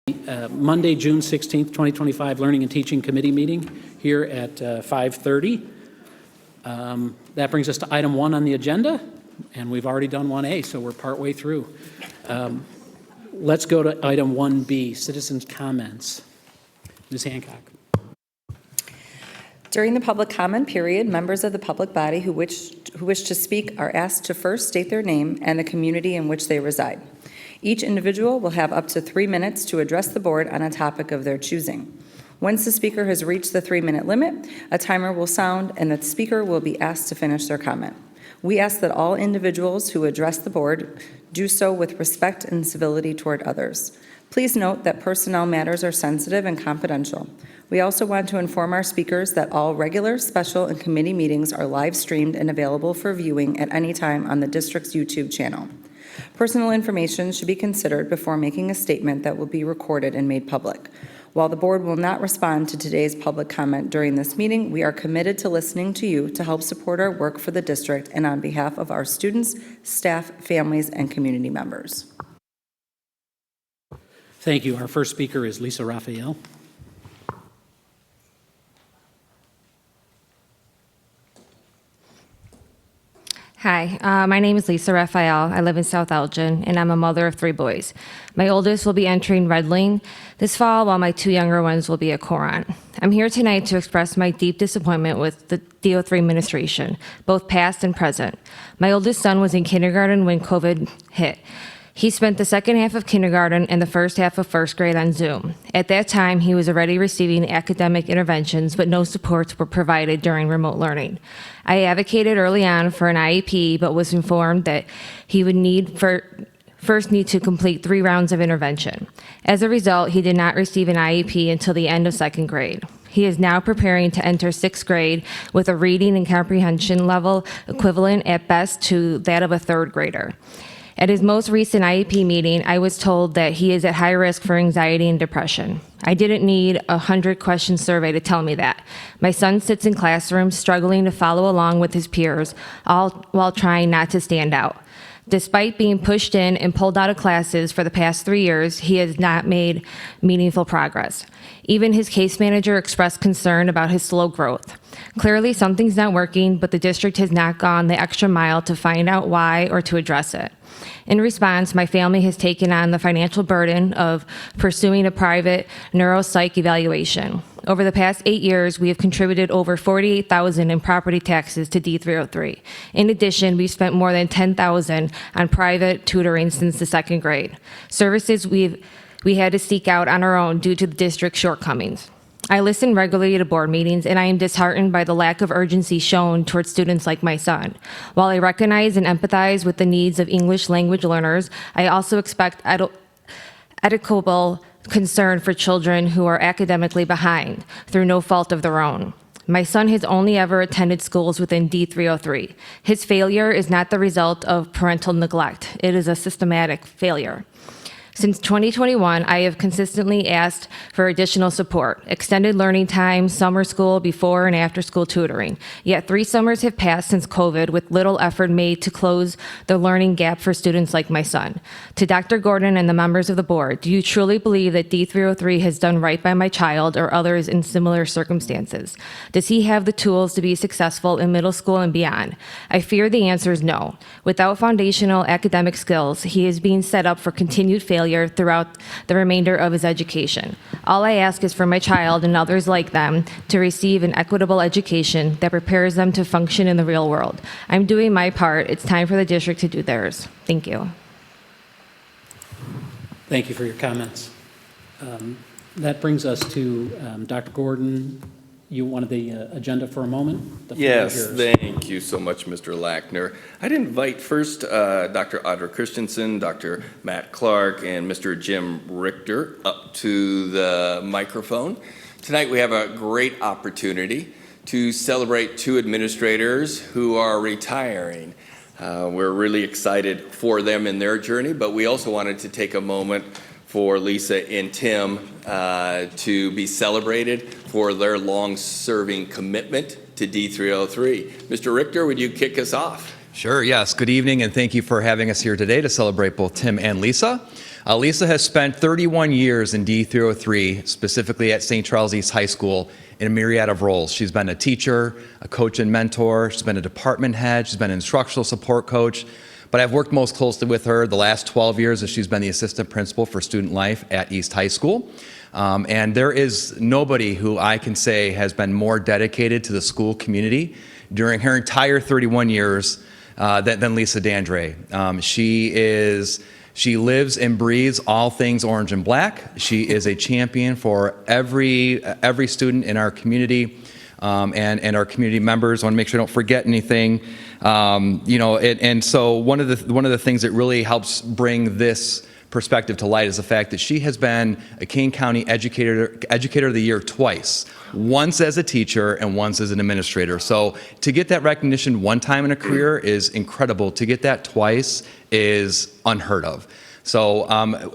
Monday, June 16th, 2025 Learning and Teaching Committee Meeting here at 5:30. That brings us to item 1 on the agenda, and we've already done 1A, so we're partway through. Let's go to item 1B, citizens' comments. Ms. Hancock. During the public comment period, members of the public body who wish to speak are asked to first state their name and the community in which they reside. Each individual will have up to 3 minutes to address the board on a topic of their choosing. Once the speaker has reached the 3-minute limit, a timer will sound and the speaker will be asked to finish their comment. We ask that all individuals who address the board do so with respect and civility toward others. Please note that personnel matters are sensitive and confidential. We also want to inform our speakers that all regular, special, and committee meetings are live streamed and available for viewing at any time on the district's YouTube channel. Personal information should be considered before making a statement that will be recorded and made public. While the board will not respond to today's public comment during this meeting, we are committed to listening to you to help support our work for the district and on behalf of our students, staff, families, and community members. Thank you. Our first speaker is Lisa Raphael. Hi, my name is Lisa Raphael. I live in South Elgin, and I'm a mother of 3 boys. My oldest will be entering Red Lane this fall, while my 2 younger ones will be at Coron. I'm here tonight to express my deep disappointment with the D03 administration, both past and present. My oldest son was in kindergarten when COVID hit. He spent the second half of kindergarten and the first half of first grade on Zoom. At that time, he was already receiving academic interventions, but no supports were provided during remote learning. I advocated early on for an IEP, but was informed that he would first need to complete 3 rounds of intervention. As a result, he did not receive an IEP until the end of second grade. He is now preparing to enter 6th grade with a reading and comprehension level equivalent at best to that of a 3rd grader. At his most recent IEP meeting, I was told that he is at high risk for anxiety and depression. I didn't need a 100-question survey to tell me that. My son sits in classrooms struggling to follow along with his peers, all while trying not to stand out. Despite being pushed in and pulled out of classes for the past 3 years, he has not made meaningful progress. Even his case manager expressed concern about his slow growth. Clearly, something's not working, but the district has not gone the extra mile to find out why or to address it. In response, my family has taken on the financial burden of pursuing a private neuropsych evaluation. Over the past 8 years, we have contributed over $48,000 in property taxes to D303. In addition, we've spent more than $10,000 on private tutoring since the 2nd grade. Services we had to seek out on our own due to the district's shortcomings. I listen regularly to board meetings, and I am disheartened by the lack of urgency shown towards students like my son. While I recognize and empathize with the needs of English language learners, I also expect adequate concern for children who are academically behind through no fault of their own. My son has only ever attended schools within D303. His failure is not the result of parental neglect. It is a systematic failure. Since 2021, I have consistently asked for additional support, extended learning time, summer school, before and after school tutoring. Yet 3 summers have passed since COVID with little effort made to close the learning gap for students like my son. To Dr. Gordon and the members of the board, do you truly believe that D303 has done right by my child or others in similar circumstances? Does he have the tools to be successful in middle school and beyond? I fear the answer is no. Without foundational academic skills, he is being set up for continued failure throughout the remainder of his education. All I ask is for my child and others like them to receive an equitable education that prepares them to function in the real world. I'm doing my part. It's time for the district to do theirs. Thank you. Thank you for your comments. That brings us to Dr. Gordon. You wanted the agenda for a moment? The floor is yours. Yes, thank you so much, Mr. Lackner. I'd invite first Dr. Audra Christensen, Dr. Matt Clark, and Mr. Jim Richter up to the microphone. Tonight we have a great opportunity to celebrate 2 administrators who are retiring. We're really excited for them in their journey, but we also wanted to take a moment for Lisa and Tim to be celebrated for their long-serving commitment to D303. Mr. Richter, would you kick us off? Sure, yes. Good evening, and thank you for having us here today to celebrate both Tim and Lisa. Lisa has spent 31 years in D303, specifically at St. Charles East High School, in a myriad of roles. She's been a teacher, a coach and mentor, she's been a department head, she's been an instructional support coach, but I've worked most closely with her the last 12 years as she's been the assistant principal for student life at East High School. And there is nobody who I can say has been more dedicated to the school community during her entire 31 years than Lisa Dandre. She lives and breathes all things orange and black. She is a champion for every student in our community and our community members. I want to make sure I don't forget anything. And so one of the things that really helps bring this perspective to light is the fact that she has been a Kane County Educator of the Year twice, once as a teacher and once as an administrator. So to get that recognition one time in a career is incredible. To get that twice is unheard of. So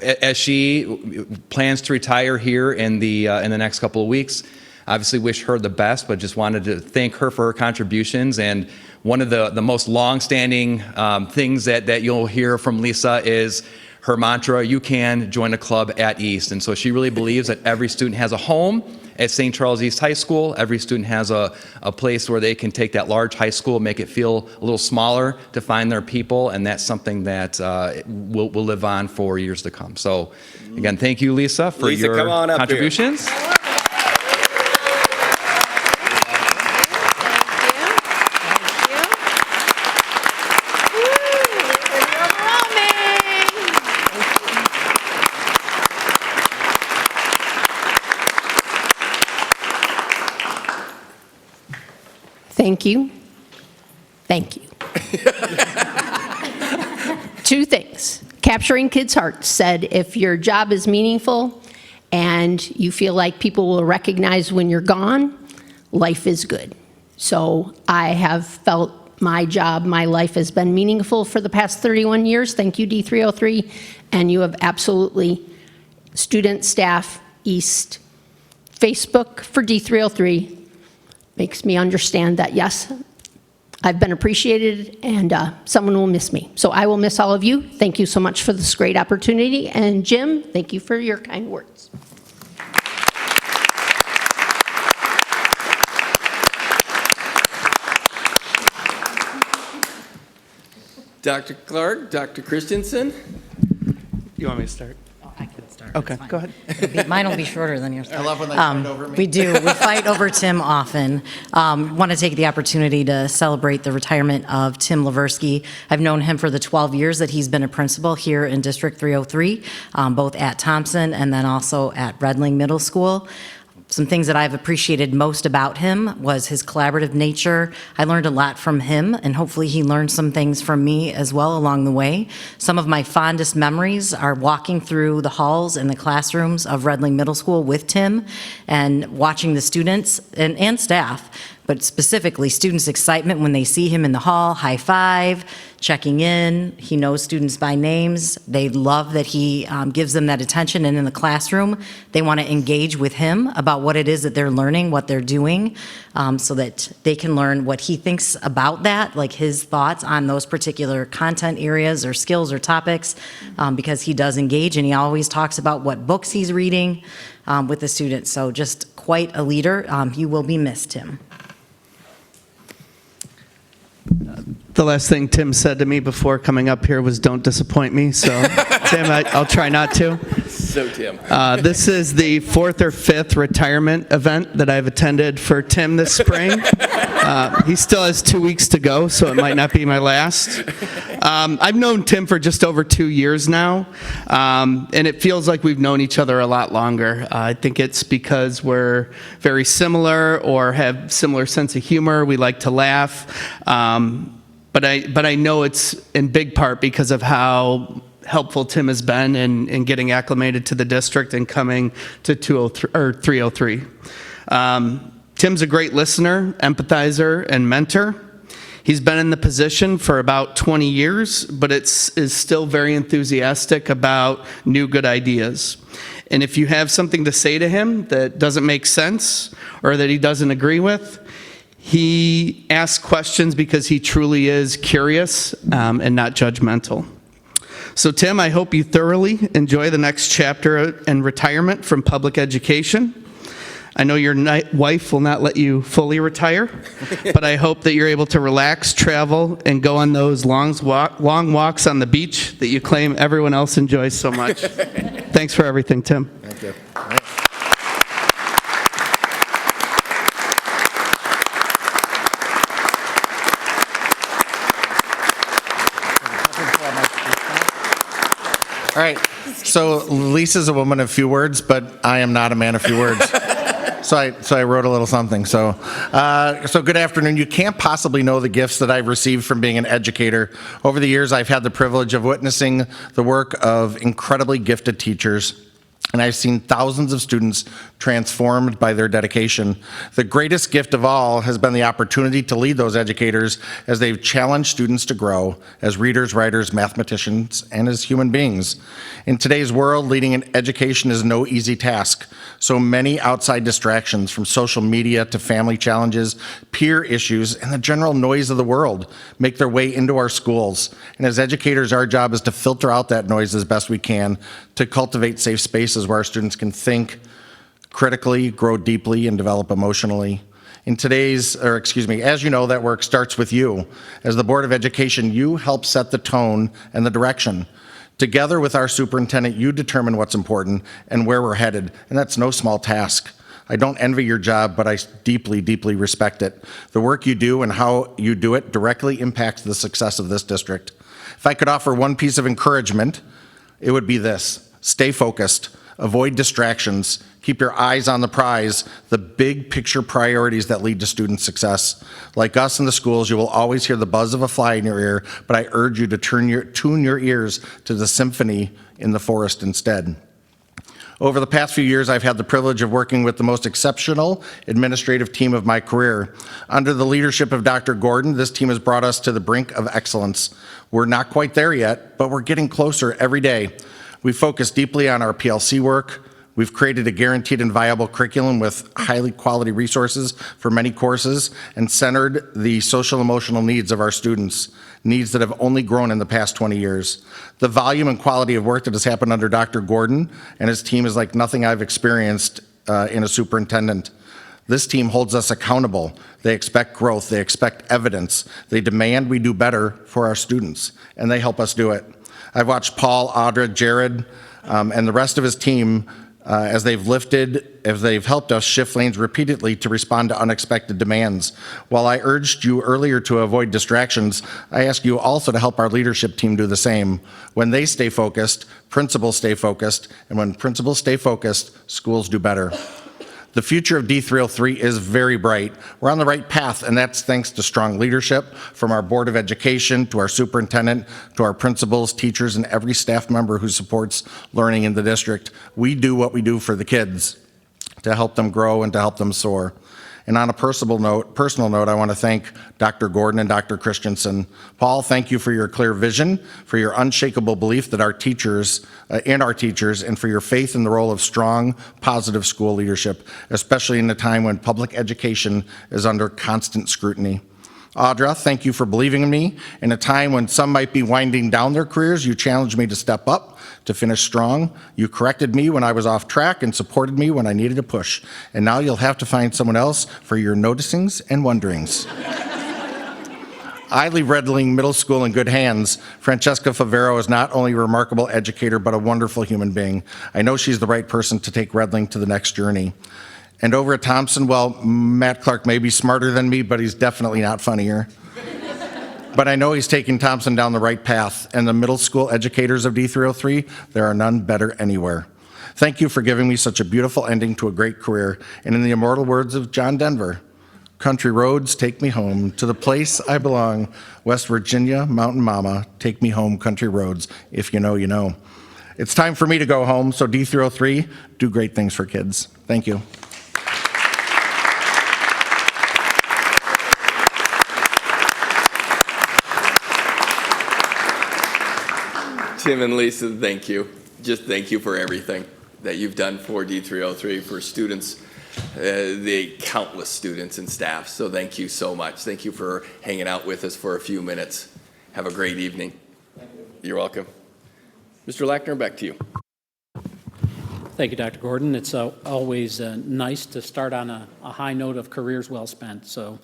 as she plans to retire here in the next couple of weeks, obviously wish her the best, but just wanted to thank her for her contributions. And one of the most long-standing things that you'll hear from Lisa is her mantra, "You can join a club at East." And so she really believes that every student has a home at St. Charles East High School. Every student has a place where they can take that large high school, make it feel a little smaller to find their people, and that's something that will live on for years to come. So again, thank you, Lisa, for your contributions. Thank you. Thank you. Two things. Capturing Kids' Hearts said if your job is meaningful and you feel like people will recognize when you're gone, life is good. So I have felt my job, my life has been meaningful for the past 31 years. Thank you, D303. And you have absolutely, student, staff, East, Facebook for D303 makes me understand that, yes, I've been appreciated and someone will miss me. So I will miss all of you. Thank you so much for this great opportunity. And Jim, thank you for your kind words. Dr. Clark, Dr. Christensen. You want me to start? Oh, I can start. Okay, It's fine. go ahead. Mine will be shorter than yours. I love when they fight over me. We do. We fight over Tim often. Want to take the opportunity to celebrate the retirement of Tim Leversky. I've known him for the 12 years that he's been a principal here in District 303, both at Thompson and then also at Redling Middle School. Some things that I've appreciated most about him was his collaborative nature. I learned a lot from him, and hopefully he learned some things from me as well along the way. Some of my fondest memories are walking through the halls and the classrooms of Redling Middle School with Tim and watching the students and staff, but specifically students' excitement when they see him in the hall, high five, checking in. He knows students by names. They love that he gives them that attention, and in the classroom, they want to engage with him about what it is that they're learning, what they're doing, so that they can learn what he thinks about that, like his thoughts on those particular content areas or skills or topics, because he does engage, and he always talks about what books he's reading with the students. So just quite a leader. You will be missed, Tim. The last thing Tim said to me before coming up here was, "Don't disappoint me." So, Tim, I'll try not to. So, Tim. This is the 4th or 5th retirement event that I've attended for Tim this spring. He still has 2 weeks to go, so it might not be my last. I've known Tim for just over 2 years now, and it feels like we've known each other a lot longer. I think it's because we're very similar or have similar sense of humor. We like to laugh. But I know it's in big part because of how helpful Tim has been in getting acclimated to the district and coming to 303. Tim's a great listener, empathizer, and mentor. He's been in the position for about 20 years, but is still very enthusiastic about new good ideas. And if you have something to say to him that doesn't make sense or that he doesn't agree with, he asks questions because he truly is curious and not judgmental. So Tim, I hope you thoroughly enjoy the next chapter in retirement from public education. I know your wife will not let you fully retire, but I hope that you're able to relax, travel, and go on those long walks on the beach that you claim everyone else enjoys so much. Thanks for everything, Tim. Thank you. All right, so Lisa's a woman of few words, but I am not a man of few words. So I wrote a little something. So good afternoon. You can't possibly know the gifts that I've received from being an educator. Over the years, I've had the privilege of witnessing the work of incredibly gifted teachers, and I've seen thousands of students transformed by their dedication. The greatest gift of all has been the opportunity to lead those educators as they've challenged students to grow as readers, writers, mathematicians, and as human beings. In today's world, leading an education is no easy task. So many outside distractions, from social media to family challenges, peer issues, and the general noise of the world, make their way into our schools. And as educators, our job is to filter out that noise as best we can, to cultivate safe spaces where our students can think critically, grow deeply, and develop emotionally. As you know, that work starts with you. As the Board of Education, you help set the tone and the direction. Together with our superintendent, you determine what's important and where we're headed, and that's no small task. I don't envy your job, but I deeply, deeply respect it. The work you do and how you do it directly impacts the success of this district. If I could offer one piece of encouragement, it would be this: stay focused, avoid distractions, keep your eyes on the prize, the big picture priorities that lead to student success. Like us in the schools, you will always hear the buzz of a fly in your ear, but I urge you to tune your ears to the symphony in the forest instead. Over the past few years, I've had the privilege of working with the most exceptional administrative team of my career. Under the leadership of Dr. Gordon, this team has brought us to the brink of excellence. We're not quite there yet, but we're getting closer every day. We focus deeply on our PLC work. We've created a guaranteed and viable curriculum with highly quality resources for many courses and centered the social emotional needs of our students, needs that have only grown in the past 20 years. The volume and quality of work that has happened under Dr. Gordon and his team is like nothing I've experienced in a superintendent. This team holds us accountable. They expect growth. They expect evidence. They demand we do better for our students, and they help us do it. I've watched Paul, Audra, Jared, and the rest of his team as they've helped us shift lanes repeatedly to respond to unexpected demands. While I urged you earlier to avoid distractions, I ask you also to help our leadership team do the same. When they stay focused, principals stay focused, and when principals stay focused, schools do better. The future of D303 is very bright. We're on the right path, and that's thanks to strong leadership from our Board of Education, to our superintendent, to our principals, teachers, and every staff member who supports learning in the district. We do what we do for the kids, to help them grow and to help them soar. And on a personal note, I want to thank Dr. Gordon and Dr. Christensen. Paul, thank you for your clear vision, for your unshakable belief that our teachers, and for your faith in the role of strong, positive school leadership, especially in a time when public education is under constant scrutiny. Audra, thank you for believing in me. In a time when some might be winding down their careers, you challenged me to step up, to finish strong. You corrected me when I was off track and supported me when I needed a push. And now you'll have to find someone else for your noticings and wonderings. I leave Redling Middle School in good hands. Francesca Favero is not only a remarkable educator, but a wonderful human being. I know she's the right person to take Redling to the next journey. And over at Thompson, well, Matt Clark may be smarter than me, but he's definitely not funnier. But I know he's taking Thompson down the right path, and the middle school educators of D303, there are none better anywhere. Thank you for giving me such a beautiful ending to a great career, and in the immortal words of John Denver, country roads, take me home to the place I belong. West Virginia, Mountain Mama, take me home, country roads. If you know, you know. It's time for me to go home, so D303, do great things for kids. Thank you. Tim and Lisa, thank you. Just thank you for everything that you've done for D303, for students, the countless students and staff. So thank you so much. Thank you for hanging out with us for a few minutes. Have a great evening. Thank you. You're welcome. Mr. Lackner, back to you. Thank you, Dr. Gordon. It's always nice to start on a high note of careers well spent, so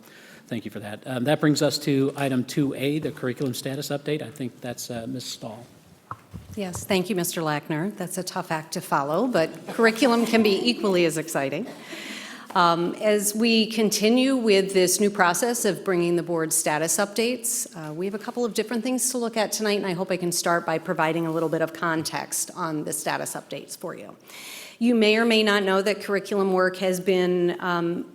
thank you for that. That brings us to item 2A, the curriculum status update. I think that's Ms. Stahl. Yes, thank you, Mr. Lackner. That's a tough act to follow, but curriculum can be equally as exciting. As we continue with this new process of bringing the board status updates, we have a couple of different things to look at tonight, and I hope I can start by providing a little bit of context on the status updates for you. You may or may not know that curriculum work has been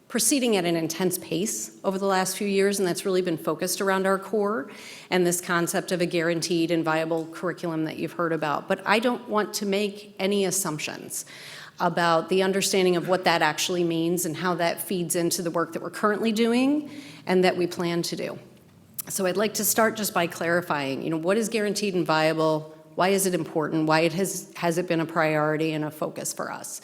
proceeding at an intense pace over the last few years, and that's really been focused around our core and this concept of a guaranteed and viable curriculum that you've heard about. But I don't want to make any assumptions about the understanding of what that actually means and how that feeds into the work that we're currently doing and that we plan to do. So I'd like to start just by clarifying, what is guaranteed and viable? Why is it important? Why has it been a priority and a focus for us?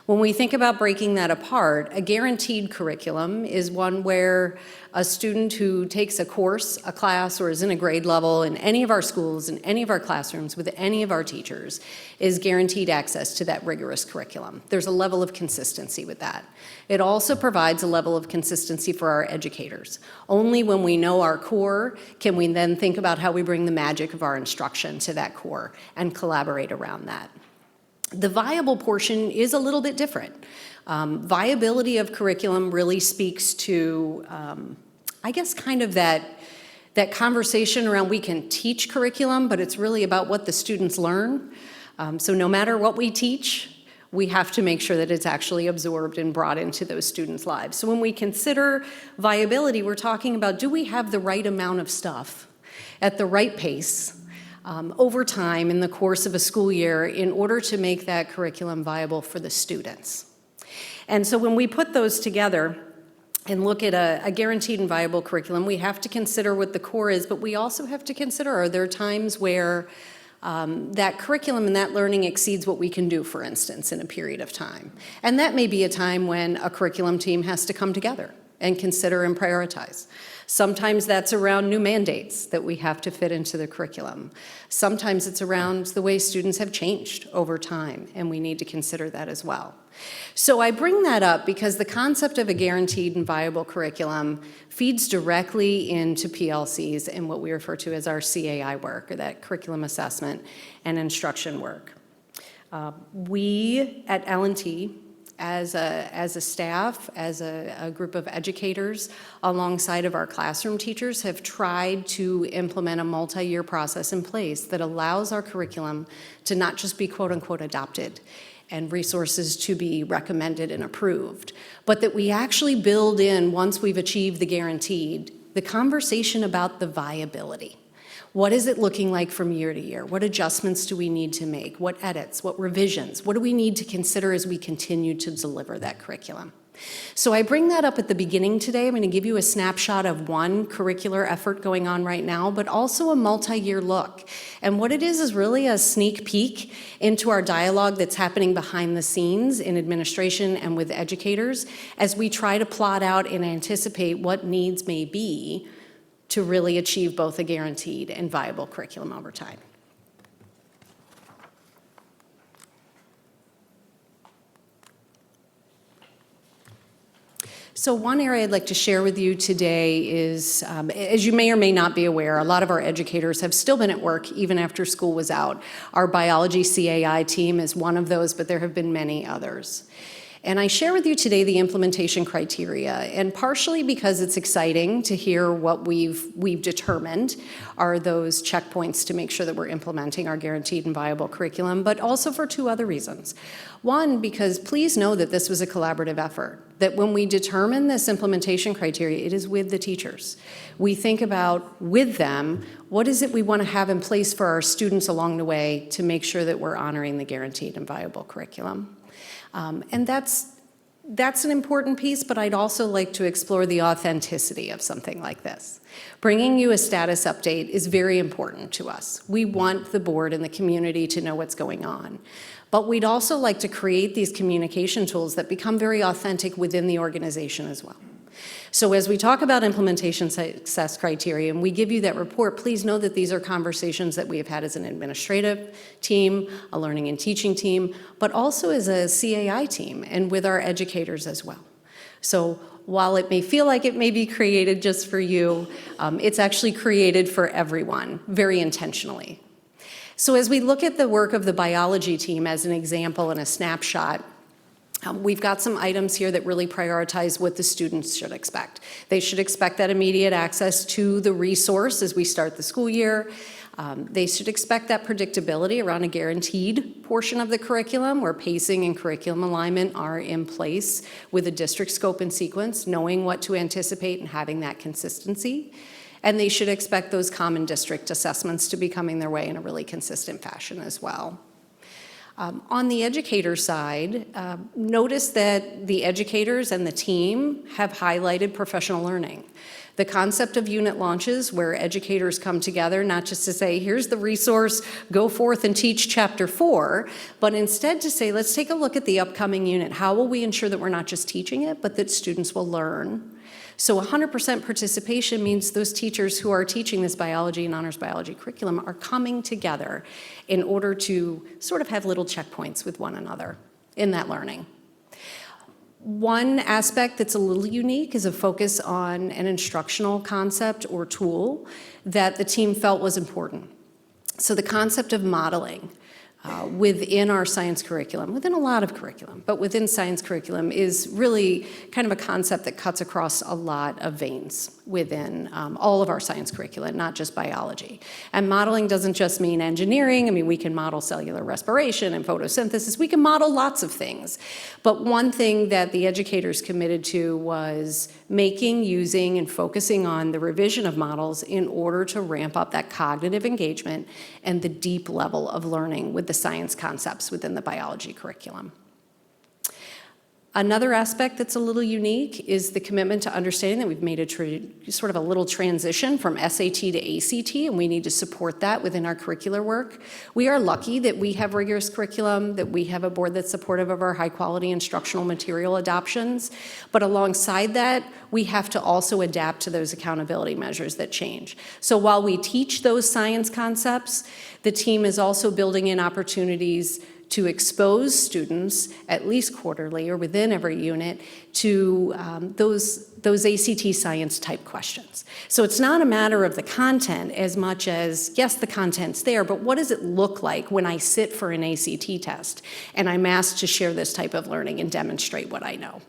When we think about breaking that apart, a guaranteed curriculum is one where a student who takes a course, a class, or is in a grade level in any of our schools, in any of our classrooms, with any of our teachers, is guaranteed access to that rigorous curriculum. There's a level of consistency with that. It also provides a level of consistency for our educators. Only when we know our core can we then think about how we bring the magic of our instruction to that core and collaborate around that. The viable portion is a little bit different. Viability of curriculum really speaks to, kind of that conversation around we can teach curriculum, but it's really about what the students learn. So no matter what we teach, we have to make sure that it's actually absorbed and brought into those students' lives. So when we consider viability, we're talking about, do we have the right amount of stuff at the right pace over time in the course of a school year in order to make that curriculum viable for the students. And so when we put those together and look at a guaranteed and viable curriculum, we have to consider what the core is, but we also have to consider, are there times where that curriculum and that learning exceeds what we can do, for instance, in a period of time. And that may be a time when a curriculum team has to come together and consider and prioritize. Sometimes that's around new mandates that we have to fit into the curriculum. Sometimes it's around the way students have changed over time, and we need to consider that as well. So I bring that up because the concept of a guaranteed and viable curriculum feeds directly into PLCs and what we refer to as our CAI work, or that curriculum assessment and instruction work. We at L&T, as a staff, as a group of educators, alongside of our classroom teachers, have tried to implement a multi-year process in place that allows our curriculum to not just be quote-unquote adopted and resources to be recommended and approved, but that we actually build in, once we've achieved the guaranteed, the conversation about the viability. What is it looking like from year to year? What adjustments do we need to make? What edits? What revisions? What do we need to consider as we continue to deliver that curriculum? So I bring that up at the beginning today. I'm going to give you a snapshot of one curricular effort going on right now, but also a multi-year look. And what it is really a sneak peek into our dialogue that's happening behind the scenes in administration and with educators as we try to plot out and anticipate what needs may be to really achieve both a guaranteed and viable curriculum over time. So one area I'd like to share with you today is, as you may or may not be aware, a lot of our educators have still been at work even after school was out. Our biology CAI team is one of those, but there have been many others. And I share with you today the implementation criteria, and partially because it's exciting to hear what we've determined are those checkpoints to make sure that we're implementing our guaranteed and viable curriculum, but also for two other reasons. One, because please know that this was a collaborative effort, that when we determine this implementation criteria, it is with the teachers. We think about, with them, what is it we want to have in place for our students along the way to make sure that we're honoring the guaranteed and viable curriculum. And that's an important piece, but I'd also like to explore the authenticity of something like this. Bringing you a status update is very important to us. We want the board and the community to know what's going on. But we'd also like to create these communication tools that become very authentic within the organization as well. So as we talk about implementation success criteria and we give you that report, please know that these are conversations that we have had as an administrative team, a learning and teaching team, but also as a CAI team and with our educators as well. So while it may feel like it may be created just for you, it's actually created for everyone, very intentionally. So as we look at the work of the biology team as an example and a snapshot, we've got some items here that really prioritize what the students should expect. They should expect that immediate access to the resource as we start the school year. They should expect that predictability around a guaranteed portion of the curriculum where pacing and curriculum alignment are in place with a district scope and sequence, knowing what to anticipate and having that consistency. And they should expect those common district assessments to be coming their way in a really consistent fashion as well. On the educator side, notice that the educators and the team have highlighted professional learning. The concept of unit launches where educators come together, not just to say, here's the resource, go forth and teach chapter 4, but instead to say, let's take a look at the upcoming unit. How will we ensure that we're not just teaching it, but that students will learn? So 100% participation means those teachers who are teaching this biology and honors biology curriculum are coming together in order to sort of have little checkpoints with one another in that learning. One aspect that's a little unique is a focus on an instructional concept or tool that the team felt was important. So the concept of modeling within our science curriculum, within a lot of curriculum, but within science curriculum is really kind of a concept that cuts across a lot of veins within all of our science curricula, not just biology. And modeling doesn't just mean engineering. I mean, we can model cellular respiration and photosynthesis. We can model lots of things. But one thing that the educators committed to was making, using, and focusing on the revision of models in order to ramp up that cognitive engagement and the deep level of learning with the science concepts within the biology curriculum. Another aspect that's a little unique is the commitment to understanding that we've made a sort of a little transition from SAT to ACT, and we need to support that within our curricular work. We are lucky that we have rigorous curriculum, that we have a board that's supportive of our high-quality instructional material adoptions, but alongside that, we have to also adapt to those accountability measures that change. So while we teach those science concepts, the team is also building in opportunities to expose students, at least quarterly or within every unit, to those ACT science type questions. So it's not a matter of the content as much as, yes, the content's there, but what does it look like when I sit for an ACT test and I'm asked to share this type of learning and demonstrate what I know?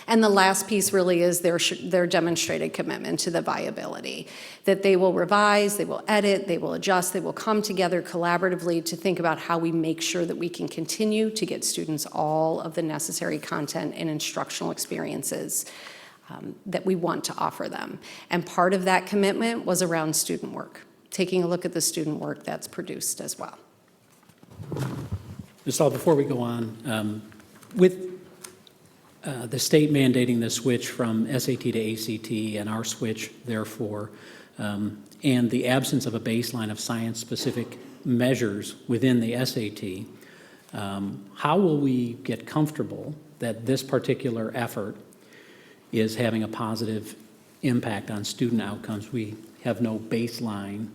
And the last piece really is their demonstrated commitment to the viability, that they will revise, they will edit, they will adjust, they will come together collaboratively to think about how we make sure that we can continue to get students all of the necessary content and instructional experiences that we want to offer them. And part of that commitment was around student work, taking a look at the student work that's produced as well. Ms. Stahl, before we go on, with the state mandating the switch from SAT to ACT and our switch, therefore, and the absence of a baseline of science-specific measures within the SAT, how will we get comfortable that this particular effort is having a positive impact on student outcomes? We have no baseline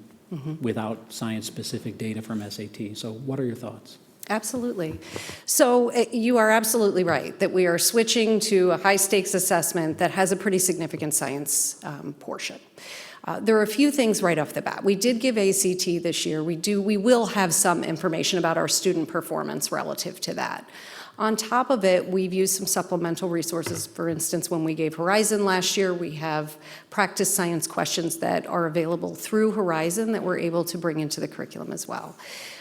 without science-specific data from SAT. So what are your thoughts? Absolutely. So you are absolutely right that we are switching to a high-stakes assessment that has a pretty significant science portion. There are a few things right off the bat. We did give ACT this year. We will have some information about our student performance relative to that. On top of it, we've used some supplemental resources. For instance, when we gave Horizon last year, we have practice science questions that are available through Horizon that we're able to bring into the curriculum as well.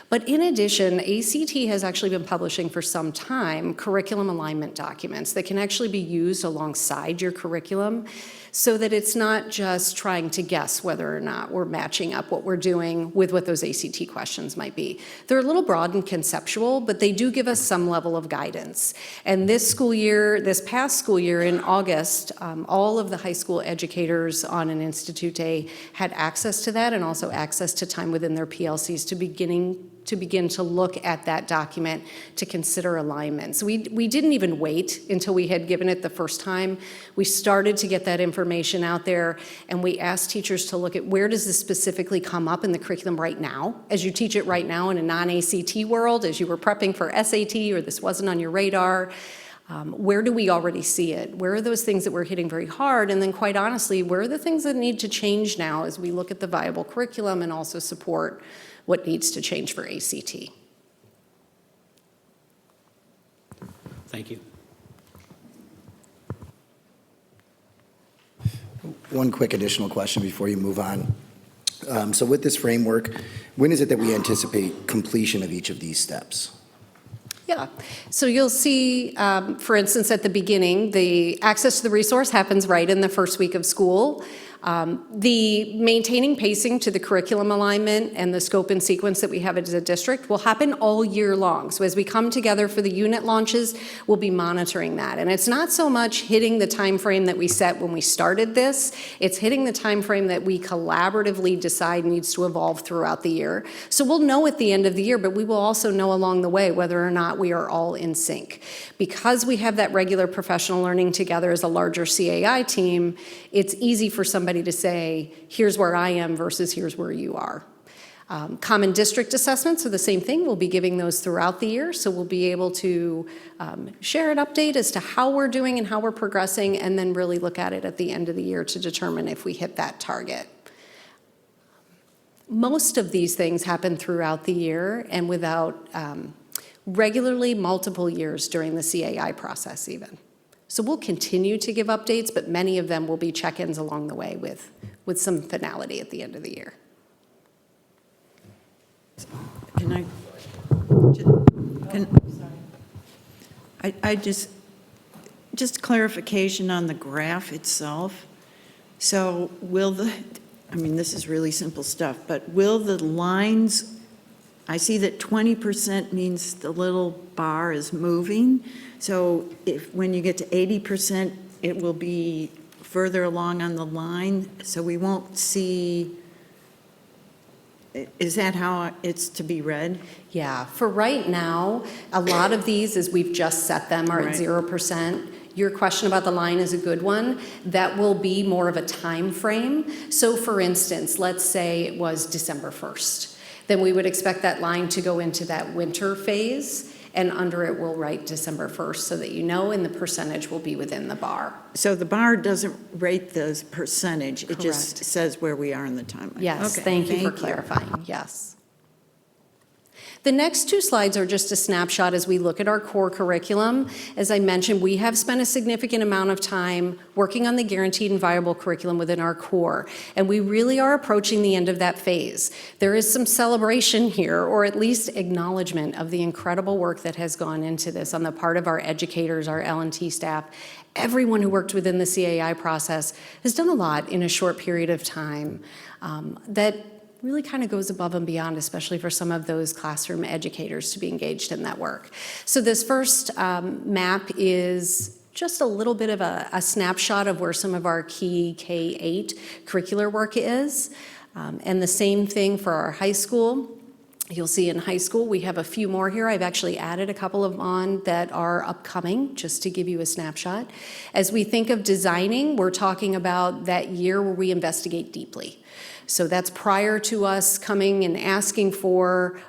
But in addition, ACT has actually been publishing for some time curriculum alignment documents that can actually be used alongside your curriculum so that it's not just trying to guess whether or not we're matching up what we're doing with what those ACT questions might be. They're a little broad and conceptual, but they do give us some level of guidance. And this past school year in August, all of the high school educators on an Institute Day had access to that and also access to time within their PLCs to begin to look at that document to consider alignment. So we didn't even wait until we had given it the first time. We started to get that information out there, and we asked teachers to look at where does this specifically come up in the curriculum right now, as you teach it right now in a non-ACT world, as you were prepping for SAT or this wasn't on your radar. Where do we already see it? Where are those things that we're hitting very hard? And then quite honestly, where are the things that need to change now as we look at the viable curriculum and also support what needs to change for ACT? Thank you. One quick additional question before you move on. So with this framework, when is it that we anticipate completion of each of these steps? Yeah, so you'll see, for instance, at the beginning, the access to the resource happens right in the first week of school. The maintaining pacing to the curriculum alignment and the scope and sequence that we have as a district will happen all year long. So as we come together for the unit launches, we'll be monitoring that. And it's not so much hitting the time frame that we set when we started this, it's hitting the time frame that we collaboratively decide needs to evolve throughout the year. So we'll know at the end of the year, but we will also know along the way whether or not we are all in sync. Because we have that regular professional learning together as a larger CAI team, it's easy for somebody to say, here's where I am versus here's where you are. Common district assessments are the same thing. We'll be giving those throughout the year, so we'll be able to share an update as to how we're doing and how we're progressing, and then really look at it at the end of the year to determine if we hit that target. Most of these things happen throughout the year and without regularly multiple years during the CAI process even. So we'll continue to give updates, but many of them will be check-ins along the way with some finality at the end of the year. Can I just clarification on the graph itself. So this is really simple stuff, but will the lines, I see that 20% means the little bar is moving. So when you get to 80%, it will be further along on the line, so we won't see. Is that how it's to be read? Yeah, for right now, a lot of these, as we've just set them, are at 0%. Your question about the line is a good one. That will be more of a time frame. So for instance, let's say it was December 1st. Then we would expect that line to go into that winter phase, and under it we'll write December 1st so that you know, and the percentage will be within the bar. So the bar doesn't rate the percentage, it just Correct. says where we are in the timeline. Yes, Okay, thank you for clarifying, yes. The next two slides are just a snapshot as we look at our core curriculum. As I mentioned, we have spent a significant amount of time working on the guaranteed and viable curriculum within our core, and we really are approaching the end of that phase. There is some celebration here, or at least acknowledgement of the incredible work that has gone into this on the part of our educators, our L&T staff. Everyone who worked within the CAI process has done a lot in a short period of time that really kind of goes above and beyond, especially for some of those classroom educators to be engaged in that work. So this first map is just a little bit of a snapshot of where some of our key K-8 curricular work is. And the same thing for our high school. You'll see in high school, we have a few more here. I've actually added a couple of on that are upcoming, just to give you a snapshot. As we think of designing, we're talking about that year where we investigate deeply. So that's prior to us coming and asking for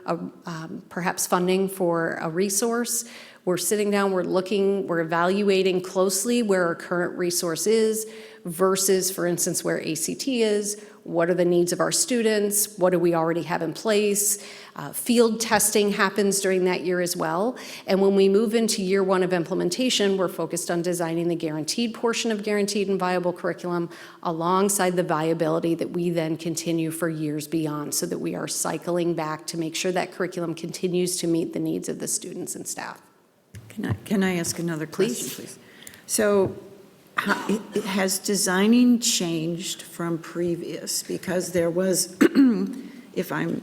perhaps funding for a resource. We're sitting down, we're looking, we're evaluating closely where our current resource is versus, for instance, where ACT is. What are the needs of our students? What do we already have in place? Field testing happens during that year as well. And when we move into year one of implementation, we're focused on designing the guaranteed portion of guaranteed and viable curriculum alongside the viability that we then continue for years beyond, so that we are cycling back to make sure that curriculum continues to meet the needs of the students and staff. Can I ask another question, please? So has designing changed from previous? Because there was, if I'm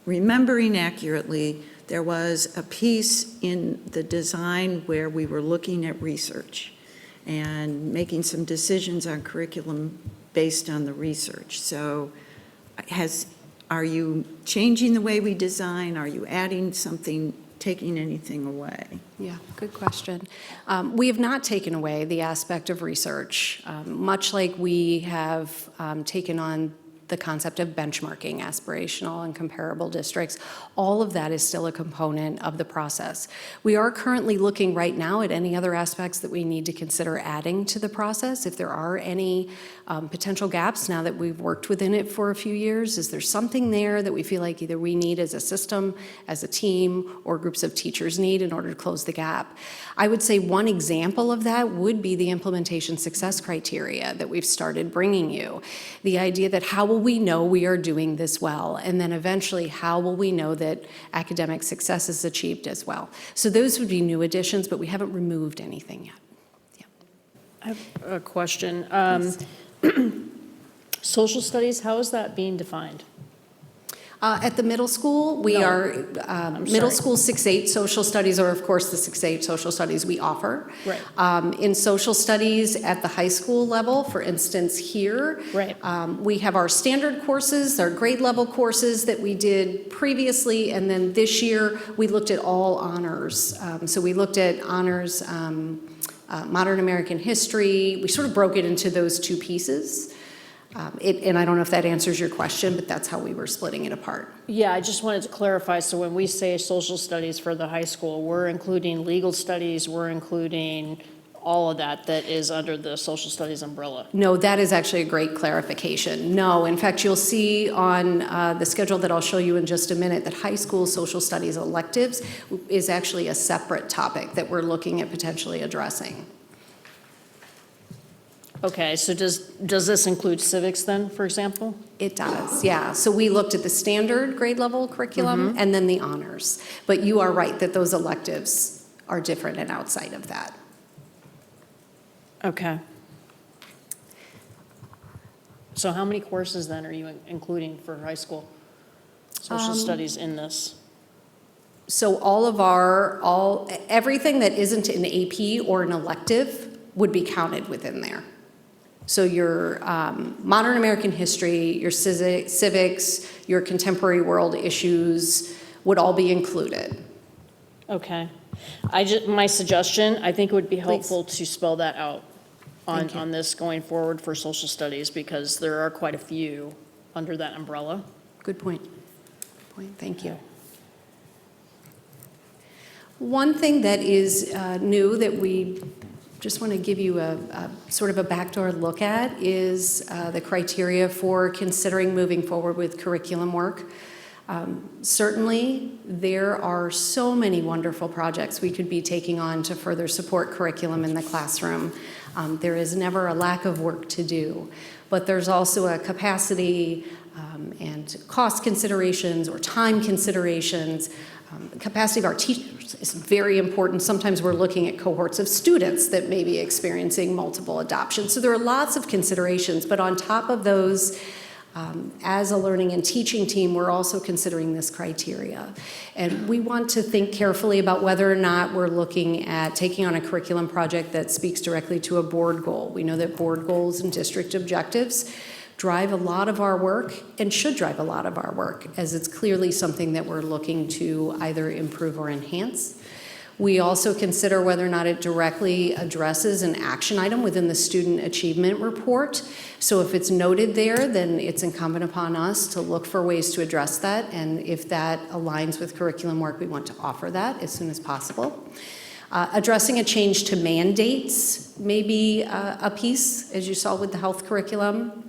remembering accurately, there was a piece in the design where we were looking at research and making some decisions on curriculum based on the research. So are you changing the way we design? Are you adding something, taking anything away? Yeah, good question. We have not taken away the aspect of research, much like we have taken on the concept of benchmarking aspirational and comparable districts. All of that is still a component of the process. We are currently looking right now at any other aspects that we need to consider adding to the process. If there are any potential gaps now that we've worked within it for a few years, is there something there that we feel like either we need as a system, as a team, or groups of teachers need in order to close the gap? I would say one example of that would be the implementation success criteria that we've started bringing you. The idea that how will we know we are doing this well? And then eventually, how will we know that academic success is achieved as well? So those would be new additions, but we haven't removed anything yet. I have a question. Social studies, how is that being defined? At the middle school, we are middle school 6-8 social studies are, of course, the 6-8 social studies we offer. Right. In social studies at the high school level, for instance, here, right. We have our standard courses, our grade level courses that we did previously, and then this year we looked at all honors. So we looked at honors, modern American history. We sort of broke it into those two pieces. And I don't know if that answers your question, but that's how we were splitting it apart. Yeah, I just wanted to clarify. So when we say social studies for the high school, we're including legal studies, we're including all of that is under the social studies umbrella. No, that is actually a great clarification. No, in fact, you'll see on the schedule that I'll show you in just a minute that high school social studies electives is actually a separate topic that we're looking at potentially addressing. Okay, so does this include civics then, for example? It does, yeah. So we looked at the standard grade level curriculum and then the honors. But you are right that those electives are different and outside of that. Okay. So how many courses then are you including for high school social studies in this? So everything that isn't an AP or an elective would be counted within there. So your modern American history, your civics, your contemporary world issues would all be included. Okay. My suggestion, I think it would be helpful to spell that out on this going forward for social studies, because there are quite a few under that umbrella. Good point. Good point. Thank you. One thing that is new that we just want to give you a sort of a backdoor look at is the criteria for considering moving forward with curriculum work. Certainly, there are so many wonderful projects we could be taking on to further support curriculum in the classroom. There is never a lack of work to do, but there's also a capacity and cost considerations or time considerations. The capacity of our teachers is very important. Sometimes we're looking at cohorts of students that may be experiencing multiple adoptions. So there are lots of considerations, but on top of those, as a learning and teaching team, we're also considering this criteria. And we want to think carefully about whether or not we're looking at taking on a curriculum project that speaks directly to a board goal. We know that board goals and district objectives drive a lot of our work and should drive a lot of our work, as it's clearly something that we're looking to either improve or enhance. We also consider whether or not it directly addresses an action item within the student achievement report. So if it's noted there, then it's incumbent upon us to look for ways to address that. And if that aligns with curriculum work, we want to offer that as soon as possible. Addressing a change to mandates may be a piece, as you saw with the health curriculum,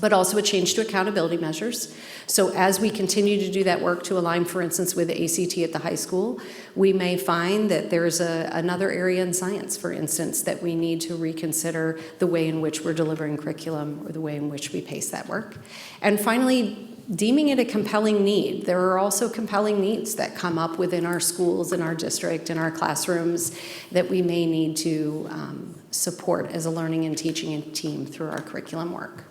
but also a change to accountability measures. So as we continue to do that work to align, for instance, with ACT at the high school, we may find that there's another area in science, for instance, that we need to reconsider the way in which we're delivering curriculum or the way in which we pace that work. And finally, deeming it a compelling need. There are also compelling needs that come up within our schools, in our district, in our classrooms that we may need to support as a learning and teaching team through our curriculum work.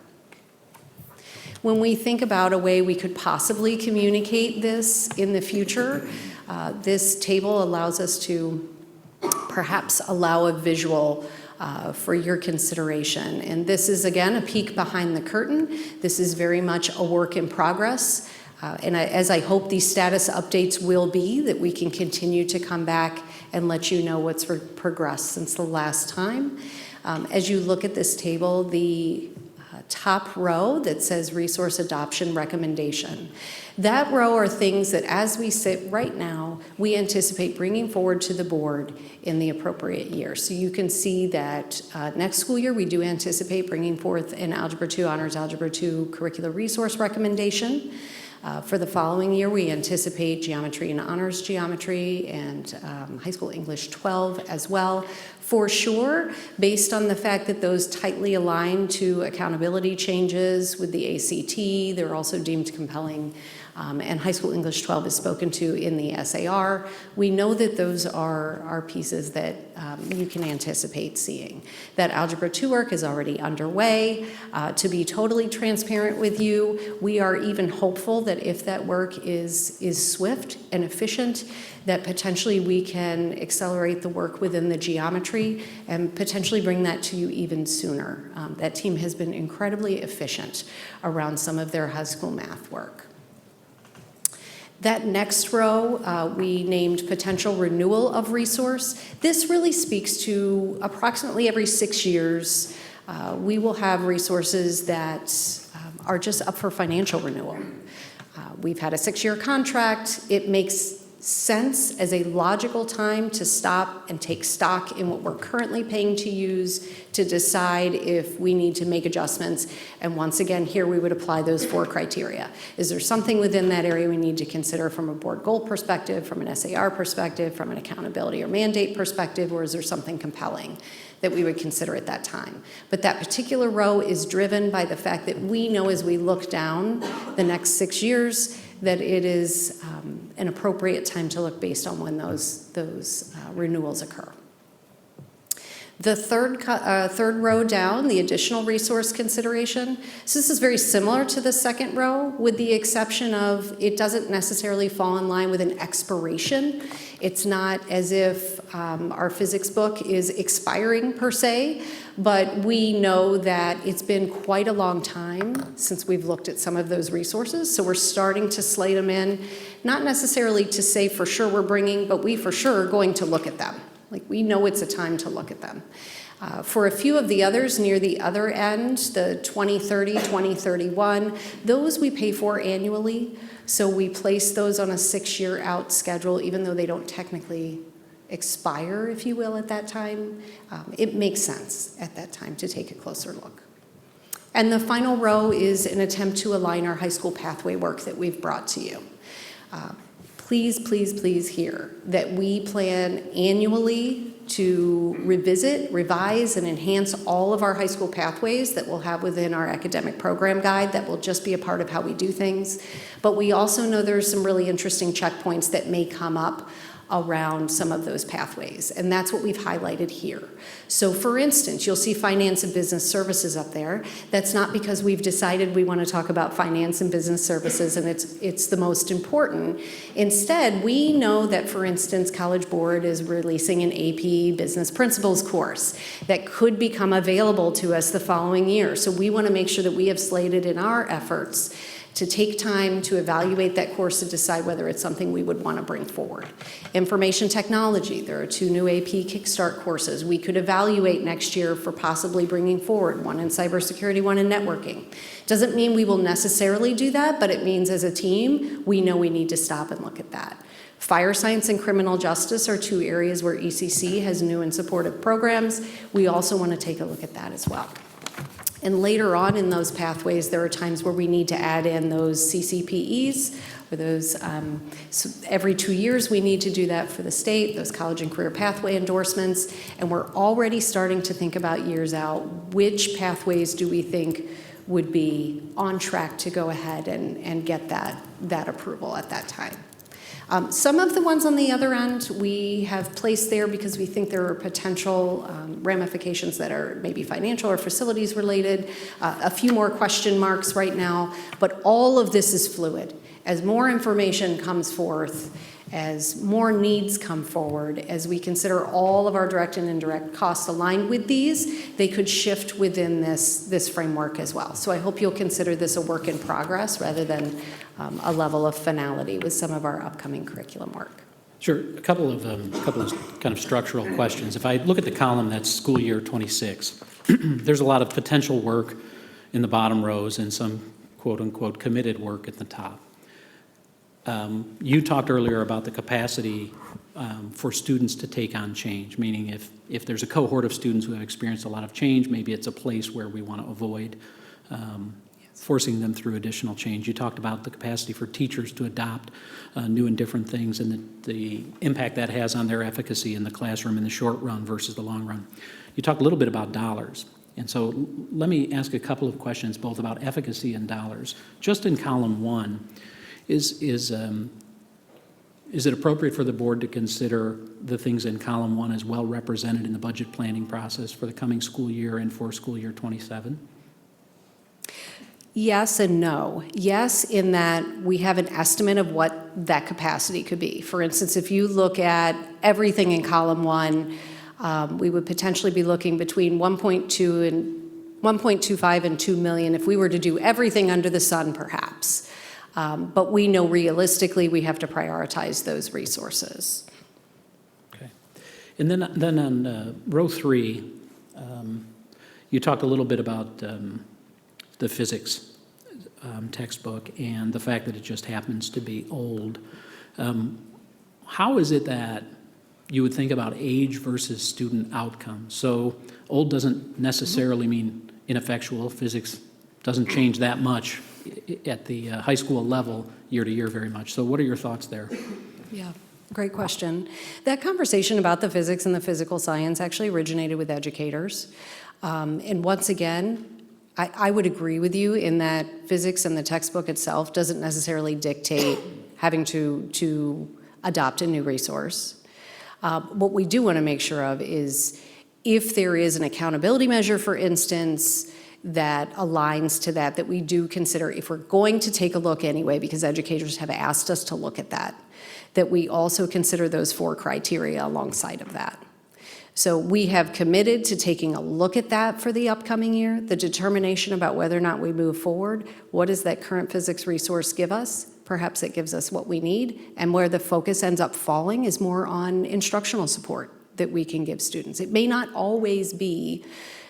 When we think about a way we could possibly communicate this in the future, this table allows us to perhaps allow a visual for your consideration. And this is, again, a peek behind the curtain. This is very much a work in progress. As I hope these status updates will be, that we can continue to come back and let you know what's progressed since the last time. As you look at this table, the top row that says resource adoption recommendation. That row are things that as we sit right now, we anticipate bringing forward to the board in the appropriate year. So you can see that next school year, we do anticipate bringing forth an Algebra 2, Honors Algebra 2 curricular resource recommendation. For the following year, we anticipate geometry and honors geometry and high school English 12 as well. For sure, based on the fact that those tightly align to accountability changes with the ACT, they're also deemed compelling, and high school English 12 is spoken to in the SAR. We know that those are pieces that you can anticipate seeing. That Algebra 2 work is already underway. To be totally transparent with you, we are even hopeful that if that work is swift and efficient, that potentially we can accelerate the work within the geometry and potentially bring that to you even sooner. That team has been incredibly efficient around some of their high school math work. That next row, we named potential renewal of resource. This really speaks to approximately every 6 years, we will have resources that are just up for financial renewal. We've had a 6-year contract. It makes sense as a logical time to stop and take stock in what we're currently paying to use to decide if we need to make adjustments. And once again, here we would apply those 4 criteria. Is there something within that area we need to consider from a board goal perspective, from an SAR perspective, from an accountability or mandate perspective, or is there something compelling that we would consider at that time? But that particular row is driven by the fact that we know as we look down the next 6 years that it is an appropriate time to look based on when those renewals occur. The third row down, the additional resource consideration. So this is very similar to the second row, with the exception of it doesn't necessarily fall in line with an expiration. It's not as if our physics book is expiring per se, but we know that it's been quite a long time since we've looked at some of those resources. So we're starting to slate them in, not necessarily to say for sure we're bringing, but we for sure are going to look at them. Like, we know it's a time to look at them. For a few of the others near the other end, the 2030, 2031, those we pay for annually. So we place those on a 6-year out schedule, even though they don't technically expire, if you will, at that time. It makes sense at that time to take a closer look. And the final row is an attempt to align our high school pathway work that we've brought to you. Please, please, please hear that we plan annually to revisit, revise, and enhance all of our high school pathways that we'll have within our academic program guide. That will just be a part of how we do things. But we also know there's some really interesting checkpoints that may come up around some of those pathways, and that's what we've highlighted here. So for instance, you'll see finance and business services up there. That's not because we've decided we want to talk about finance and business services and it's the most important. Instead, we know that, for instance, College Board is releasing an AP Business Principles course that could become available to us the following year. So we want to make sure that we have slated in our efforts to take time to evaluate that course and decide whether it's something we would want to bring forward. Information technology, there are 2 new AP Kickstart courses we could evaluate next year for possibly bringing forward, one in cybersecurity, one in networking. Doesn't mean we will necessarily do that, but it means as a team, we know we need to stop and look at that. Fire science and criminal justice are 2 areas where ECC has new and supportive programs. We also want to take a look at that as well. And later on in those pathways, there are times where we need to add in those CCPEs, or those, so every 2 years we need to do that for the state, those college and career pathway endorsements. And we're already starting to think about years out, which pathways do we think would be on track to go ahead and get that approval at that time. Some of the ones on the other end we have placed there because we think there are potential ramifications that are maybe financial or facilities related, a few more question marks right now, but all of this is fluid. As more information comes forth, as more needs come forward, as we consider all of our direct and indirect costs aligned with these, they could shift within this framework as well. So I hope you'll consider this a work in progress rather than a level of finality with some of our upcoming curriculum work. Sure. A couple of kind of structural questions. If I look at the column that's school year 26, there's a lot of potential work in the bottom rows and some quote-unquote committed work at the top. You talked earlier about the capacity for students to take on change, meaning if there's a cohort of students who have experienced a lot of change, maybe it's a place where we want to avoid forcing them through additional change. You talked about the capacity for teachers to adopt new and different things and the impact that has on their efficacy in the classroom in the short run versus the long run. You talked a little bit about dollars. And so let me ask a couple of questions both about efficacy and dollars. Just in column 1, is it appropriate for the board to consider the things in column 1 as well represented in the budget planning process for the coming school year and for school year 27? Yes and no. Yes, in that we have an estimate of what that capacity could be. For instance, if you look at everything in column 1, we would potentially be looking between 1.25 and 2 million if we were to do everything under the sun, perhaps. But we know realistically we have to prioritize those resources. Okay. And then on row 3, you talked a little bit about the physics textbook and the fact that it just happens to be old. How is it that you would think about age versus student outcome? So old doesn't necessarily mean ineffectual. Physics doesn't change that much at the high school level year to year very much. So what are your thoughts there? Yeah, great question. That conversation about the physics and the physical science actually originated with educators. And once again, I would agree with you in that physics and the textbook itself doesn't necessarily dictate having to adopt a new resource. What we do want to make sure of is if there is an accountability measure, for instance, that aligns to that we do consider if we're going to take a look anyway, because educators have asked us to look at that we also consider those 4 criteria alongside of that. So we have committed to taking a look at that for the upcoming year, the determination about whether or not we move forward. What does that current physics resource give us? Perhaps it gives us what we need, and where the focus ends up falling is more on instructional support that we can give students. It may not always be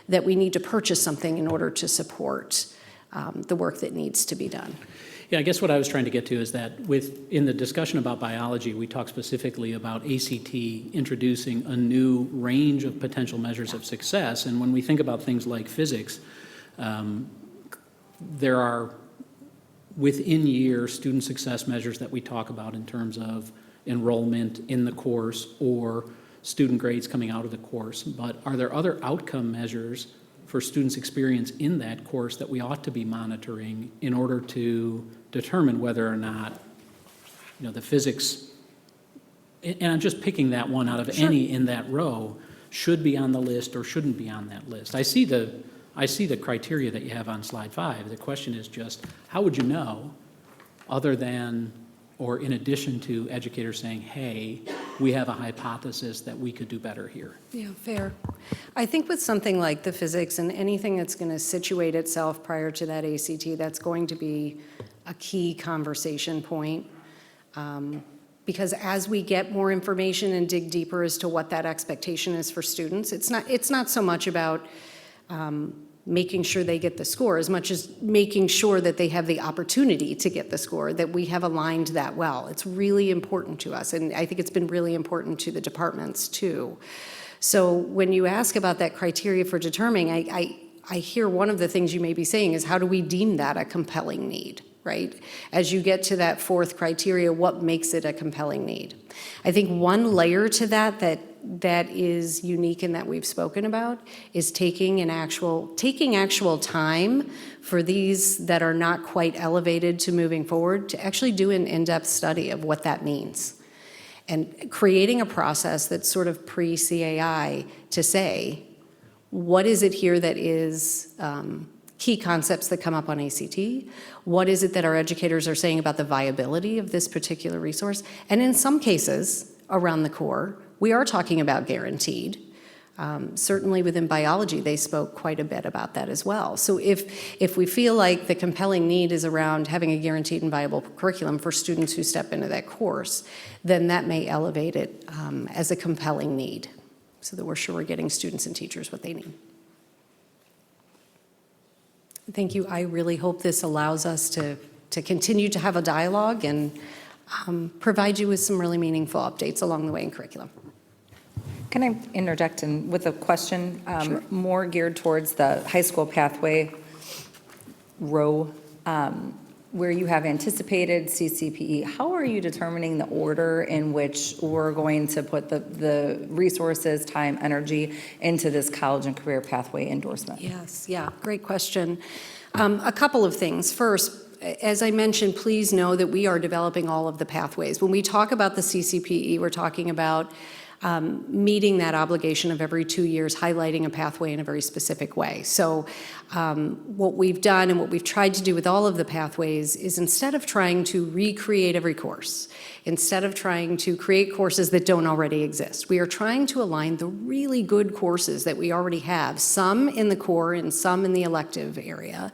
that we need to purchase something in order to support the work that needs to be done. Yeah, I guess what I was trying to get to is that in the discussion about biology, we talked specifically about ACT introducing a new range of potential measures of success. And when we think about things like physics, there are within-year student success measures that we talk about in terms of enrollment in the course or student grades coming out of the course. But are there other outcome measures for students' experience in that course that we ought to be monitoring in order to determine whether or not, the physics, and I'm just picking that one out of any in that row, should be on the list or shouldn't be on that list? I see the criteria that you have on slide 5. The question is just, how would you know, other than or in addition to educators saying, hey, we have a hypothesis that we could do better here? Yeah, fair. I think with something like the physics and anything that's going to situate itself prior to that ACT, that's going to be a key conversation point. Because as we get more information and dig deeper as to what that expectation is for students, it's not so much about making sure they get the score as much as making sure that they have the opportunity to get the score, that we have aligned that well. It's really important to us, and I think it's been really important to the departments too. So when you ask about that criteria for determining, I hear one of the things you may be saying is, how do we deem that a compelling need, right? As you get to that 4th criteria, what makes it a compelling need? I think one layer to that that is unique and that we've spoken about is taking actual time for these that are not quite elevated to moving forward to actually do an in-depth study of what that means. And creating a process that's sort of pre-CAI to say, what is it here that is key concepts that come up on ACT? What is it that our educators are saying about the viability of this particular resource? And in some cases, around the core, we are talking about guaranteed. Certainly within biology, they spoke quite a bit about that as well. So if we feel like the compelling need is around having a guaranteed and viable curriculum for students who step into that course, then that may elevate it as a compelling need so that we're sure we're getting students and teachers what they need. Thank you. I really hope this allows us to continue to have a dialogue and provide you with some really meaningful updates along the way in curriculum. Can I interject with a question Sure. more geared towards the high school pathway row where you have anticipated CCPE? How are you determining the order in which we're going to put the resources, time, energy into this college and career pathway endorsement? Yes, yeah, great question. A couple of things. First, as I mentioned, please know that we are developing all of the pathways. When we talk about the CCPE, we're talking about meeting that obligation of every 2 years, highlighting a pathway in a very specific way. So what we've done and what we've tried to do with all of the pathways is instead of trying to recreate every course, instead of trying to create courses that don't already exist, we are trying to align the really good courses that we already have, some in the core and some in the elective area,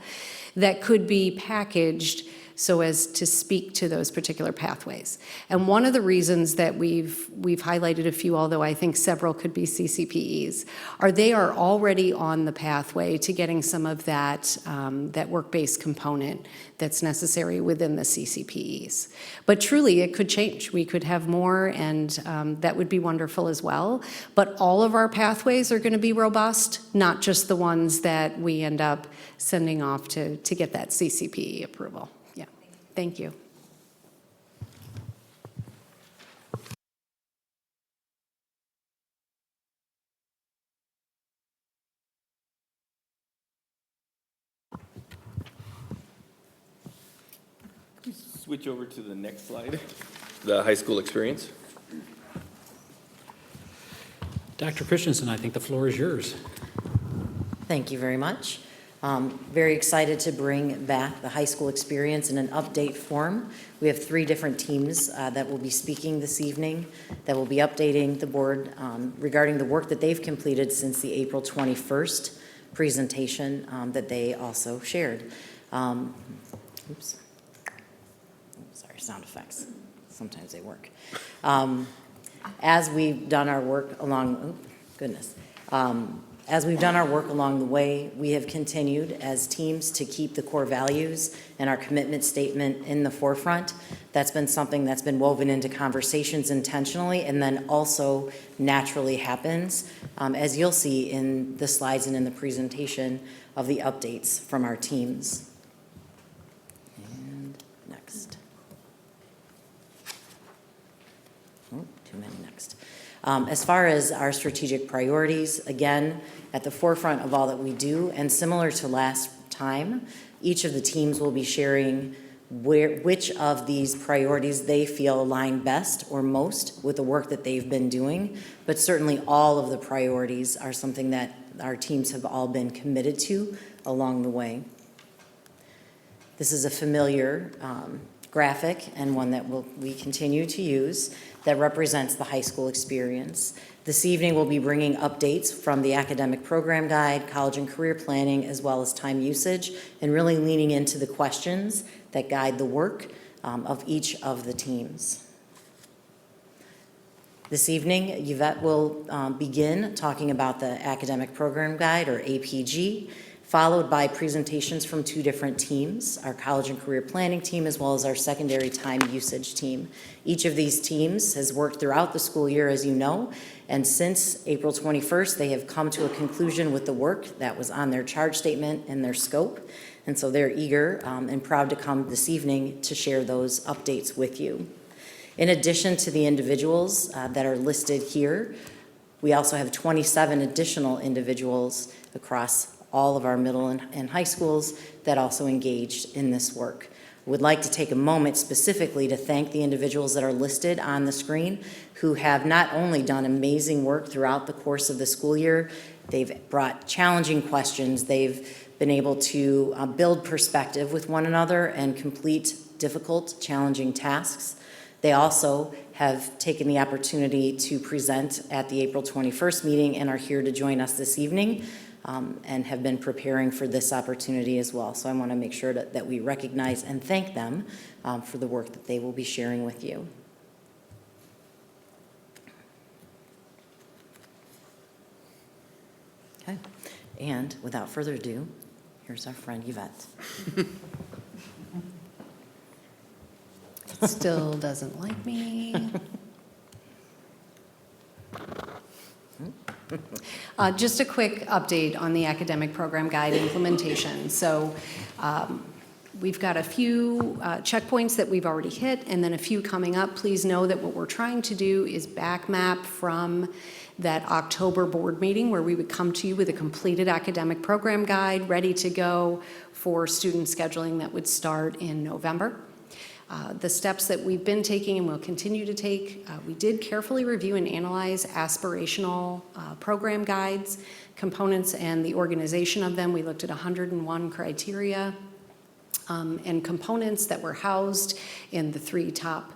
that could be packaged so as to speak to those particular pathways. And one of the reasons that we've highlighted a few, although I think several could be CCPEs, they are already on the pathway to getting some of that work-based component that's necessary within the CCPEs. But truly, it could change. We could have more, and that would be wonderful as well. But all of our pathways are going to be robust, not just the ones that we end up sending off to get that CCPE approval. Yeah, thank you. Switch over to the next slide, the high school experience. Dr. Christensen, I think the floor is yours. Thank you very much. Very excited to bring back the high school experience in an update form. We have 3 different teams that will be speaking this evening that will be updating the board regarding the work that they've completed since the April 21st presentation that they also shared. Oops. Sorry, sound effects. Sometimes they work. As we've done our work along, as we've done our work along the way, we have continued as teams to keep the core values and our commitment statement in the forefront. That's been something that's been woven into conversations intentionally and then also naturally happens, as you'll see in the slides and in the presentation of the updates from our teams. And next. Oh, too many next. As far as our strategic priorities, again, at the forefront of all that we do, and similar to last time, each of the teams will be sharing which of these priorities they feel align best or most with the work that they've been doing, but certainly all of the priorities are something that our teams have all been committed to along the way. This is a familiar graphic and one that we continue to use that represents the high school experience. This evening we'll be bringing updates from the academic program guide, college and career planning, as well as time usage, and really leaning into the questions that guide the work of each of the teams. This evening, Yvette will begin talking about the academic program guide, or APG, followed by presentations from 2 different teams, our college and career planning team as well as our secondary time usage team. Each of these teams has worked throughout the school year, as you know, and since April 21st, they have come to a conclusion with the work that was on their charge statement and their scope, and so they're eager and proud to come this evening to share those updates with you. In addition to the individuals that are listed here, We also have 27 additional individuals across all of our middle and high schools that also engaged in this work. Would like to take a moment specifically to thank the individuals that are listed on the screen who have not only done amazing work throughout the course of the school year, they've brought challenging questions, they've been able to build perspective with one another and complete difficult, challenging tasks. They also have taken the opportunity to present at the April 21st meeting and are here to join us this evening. And have been preparing for this opportunity as well. So I want to make sure that we recognize and thank them for the work that they will be sharing with you. Okay, and without further ado, here's our friend Yvette. It still doesn't like me. Just a quick update on the academic program guide implementation. So we've got a few checkpoints that we've already hit and then a few coming up. Please know that what we're trying to do is back map from that October board meeting where we would come to you with a completed academic program guide ready to go for student scheduling that would start in November. The steps that we've been taking and will continue to take, we did carefully review and analyze aspirational program guides, components, and the organization of them. We looked at 101 criteria and components that were housed in the 3 top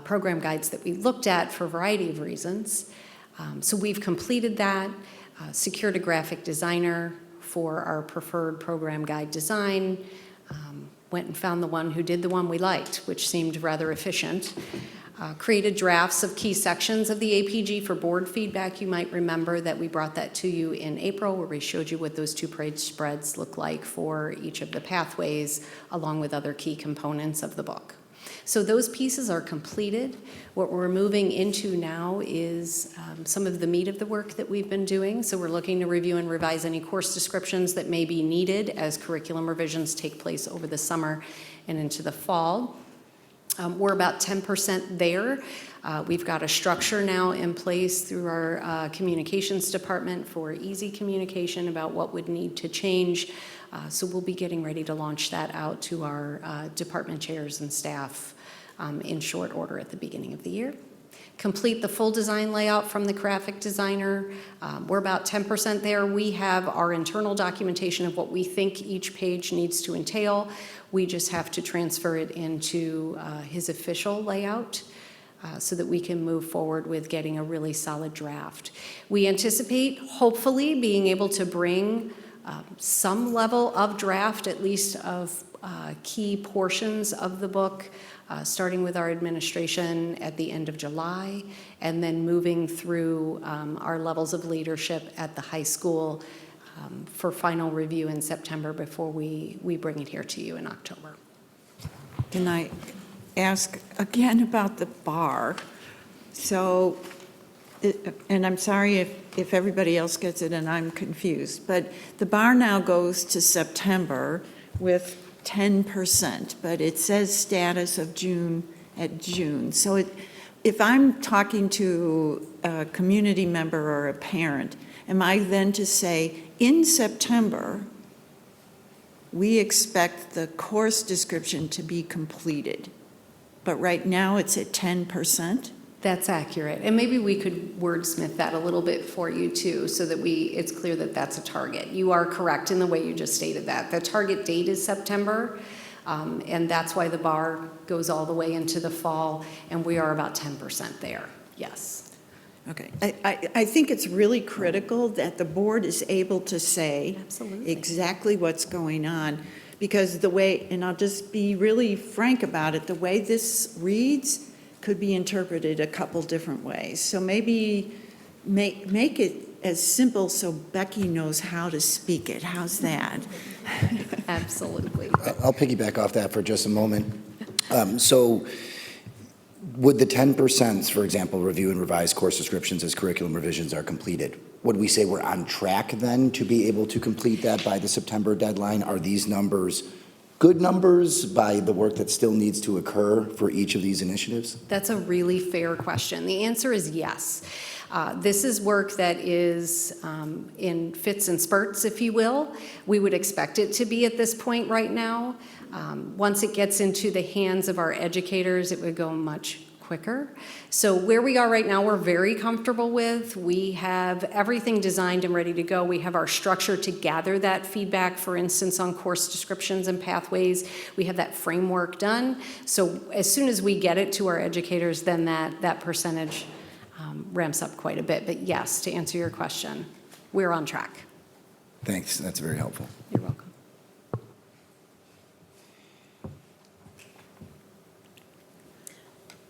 program guides that we looked at for a variety of reasons. So we've completed that, secured a graphic designer for our preferred program guide design, went and found the one who did the one we liked, which seemed rather efficient. Created drafts of key sections of the APG for board feedback. You might remember that we brought that to you in April where we showed you what those 2-page spreads look like for each of the pathways along with other key components of the book. So those pieces are completed. What we're moving into now is some of the meat of the work that we've been doing. So we're looking to review and revise any course descriptions that may be needed as curriculum revisions take place over the summer and into the fall. We're about 10% there. We've got a structure now in place through our communications department for easy communication about what would need to change. So we'll be getting ready to launch that out to our department chairs and staff in short order at the beginning of the year. Complete the full design layout from the graphic designer. We're about 10% there. We have our internal documentation of what we think each page needs to entail. We just have to transfer it into his official layout so that we can move forward with getting a really solid draft. We anticipate, hopefully, being able to bring some level of draft, at least of key portions of the book, starting with our administration at the end of July, and then moving through our levels of leadership at the high school for final review in September before we bring it here to you in October. Can I ask again about the bar? So, and I'm sorry if everybody else gets it and I'm confused, but the bar now goes to September with 10%, but it says status of June at June. So if I'm talking to a community member or a parent, am I then to say, in September, we expect the course description to be completed, but right now it's at 10%? That's accurate. And maybe we could wordsmith that a little bit for you too, so that it's clear that that's a target. You are correct in the way you just stated that. The target date is September, and that's why the bar goes all the way into the fall, and we are about 10% there, yes. Okay. I think it's really critical that the board is able to say Absolutely. exactly what's going on, because the way, and I'll just be really frank about it, the way this reads could be interpreted a couple different ways. So maybe make it as simple so Becky knows how to speak it. How's that? Absolutely. I'll piggyback off that for just a moment. So would the 10%, for example, review and revise course descriptions as curriculum revisions are completed, would we say we're on track then to be able to complete that by the September deadline? Are these numbers good numbers by the work that still needs to occur for each of these initiatives? That's a really fair question. The answer is yes. This is work that is in fits and spurts, if you will. We would expect it to be at this point right now. Once it gets into the hands of our educators, it would go much quicker. So where we are right now, we're very comfortable with. We have everything designed and ready to go. We have our structure to gather that feedback, for instance, on course descriptions and pathways. We have that framework done. So as soon as we get it to our educators, then that percentage ramps up quite a bit. But yes, to answer your question, we're on track. Thanks, that's very helpful. You're welcome.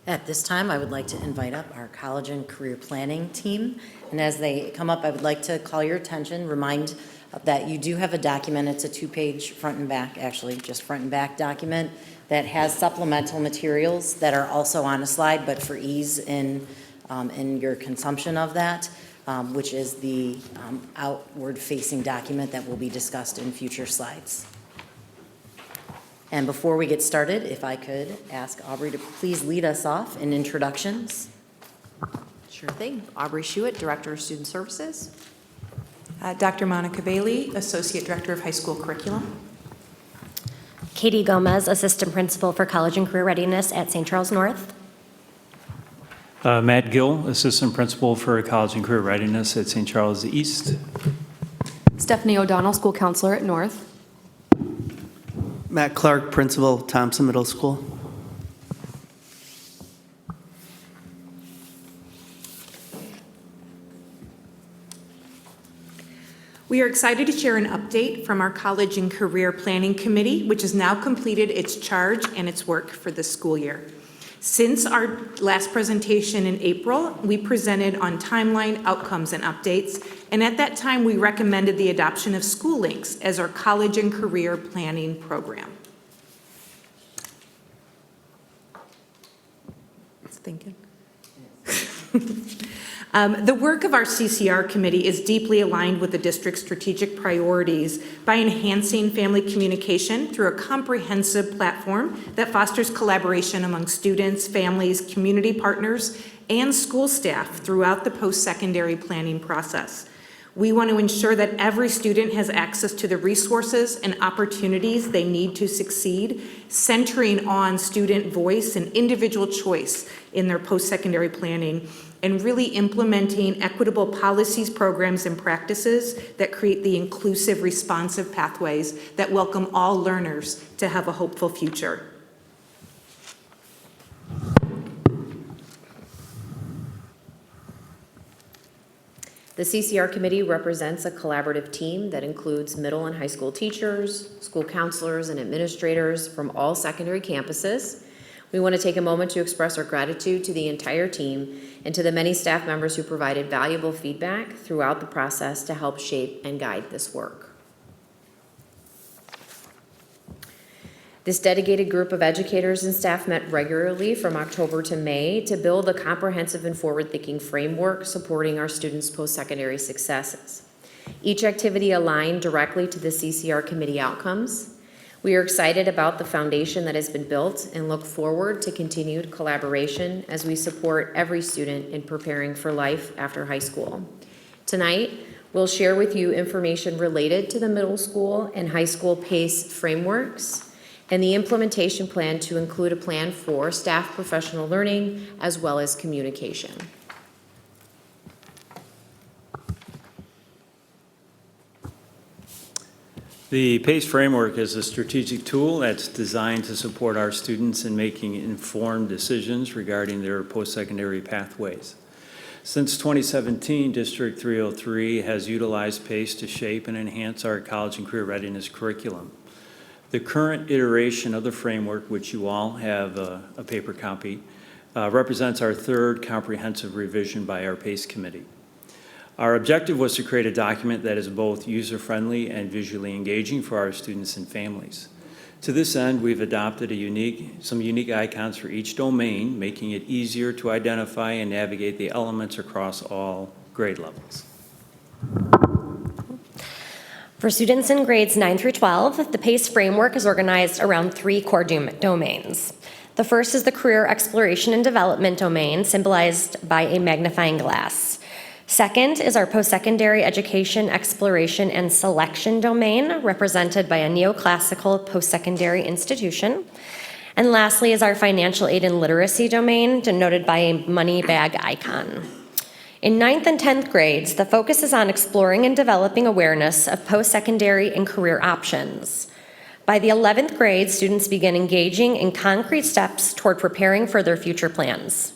At this time, I would like to invite up our college and career planning team. And as they come up, I would like to call your attention, remind that you do have a document. It's a 2-page front and back, actually, just front and back document that has supplemental materials that are also on a slide, but for ease in your consumption of that, which is the outward-facing document that will be discussed in future slides. And before we get started, if I could ask Aubrey to please lead us off in introductions. Sure thing. Aubrey Schuett, Director of Student Services. Dr. Monica Bailey, Associate Director of High School Curriculum. Katie Gomez, Assistant Principal for College and Career Readiness at St. Charles North. Matt Gill, Assistant Principal for College and Career Readiness at St. Charles East. Stephanie O'Donnell, School Counselor at North. Matt Clark, Principal, Thompson Middle School. We are excited to share an update from our College and Career Planning Committee, which has now completed its charge and its work for this school year. Since our last presentation in April, we presented on timeline, outcomes, and updates, and at that time, we recommended the adoption of School Links as our college and career planning program. It's thinking. The work of our CCR committee is deeply aligned with the district's strategic priorities by enhancing family communication through a comprehensive platform that fosters collaboration among students, families, community partners, and school staff throughout the post-secondary planning process. We want to ensure that every student has access to the resources and opportunities they need to succeed, centering on student voice and individual choice in their post-secondary planning, and really implementing equitable policies, programs, and practices that create the inclusive, responsive pathways that welcome all learners to have a hopeful future. The CCR committee represents a collaborative team that includes middle and high school teachers, school counselors, and administrators from all secondary campuses. We want to take a moment to express our gratitude to the entire team and to the many staff members who provided valuable feedback throughout the process to help shape and guide this work. This dedicated group of educators and staff met regularly from October to May to build a comprehensive and forward-thinking framework supporting our students' post-secondary successes. Each activity aligned directly to the CCR committee outcomes. We are excited about the foundation that has been built and look forward to continued collaboration as we support every student in preparing for life after high school. Tonight, we'll share with you information related to the middle school and high school PACE frameworks and the implementation plan to include a plan for staff professional learning as well as communication. The PACE framework is a strategic tool that's designed to support our students in making informed decisions regarding their post-secondary pathways. Since 2017, District 303 has utilized PACE to shape and enhance our college and career readiness curriculum. The current iteration of the framework, which you all have a paper copy, represents our third comprehensive revision by our PACE committee. Our objective was to create a document that is both user-friendly and visually engaging for our students and families. To this end, we've adopted some unique icons for each domain, making it easier to identify and navigate the elements across all grade levels. For students in grades 9 through 12, the PACE framework is organized around 3 core domains. The first is the career exploration and development domain, symbolized by a magnifying glass. Second is our post-secondary education exploration and selection domain, represented by a neoclassical post-secondary institution. And lastly is our financial aid and literacy domain, denoted by a money bag icon. In 9th and 10th grades, the focus is on exploring and developing awareness of post-secondary and career options. By the 11th grade, students begin engaging in concrete steps toward preparing for their future plans.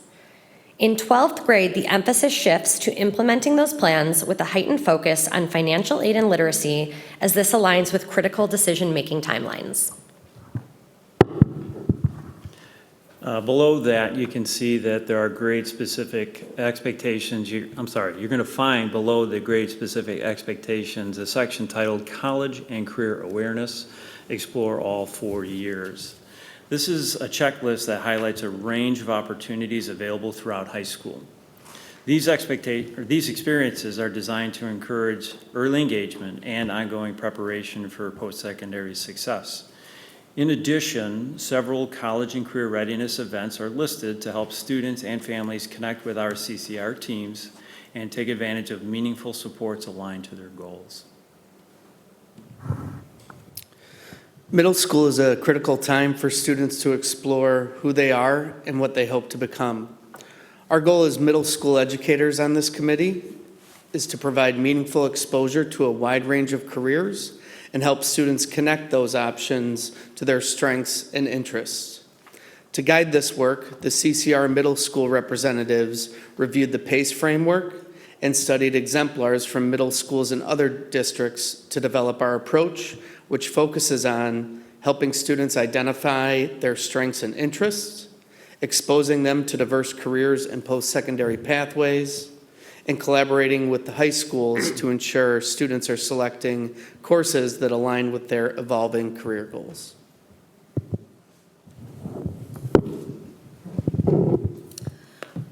In 12th grade, the emphasis shifts to implementing those plans with a heightened focus on financial aid and literacy, as this aligns with critical decision-making timelines. Below that, you can see that there are grade-specific expectations. You're going to find below the grade-specific expectations a section titled College and Career Awareness, Explore All 4 years. This is a checklist that highlights a range of opportunities available throughout high school. These experiences are designed to encourage early engagement and ongoing preparation for post-secondary success. In addition, several college and career readiness events are listed to help students and families connect with our CCR teams and take advantage of meaningful supports aligned to their goals. Middle school is a critical time for students to explore who they are and what they hope to become. Our goal as middle school educators on this committee is to provide meaningful exposure to a wide range of careers and help students connect those options to their strengths and interests. To guide this work, the CCR middle school representatives reviewed the PACE framework and studied exemplars from middle schools in other districts to develop our approach, which focuses on helping students identify their strengths and interests, exposing them to diverse careers and post-secondary pathways, and collaborating with the high schools to ensure students are selecting courses that align with their evolving career goals.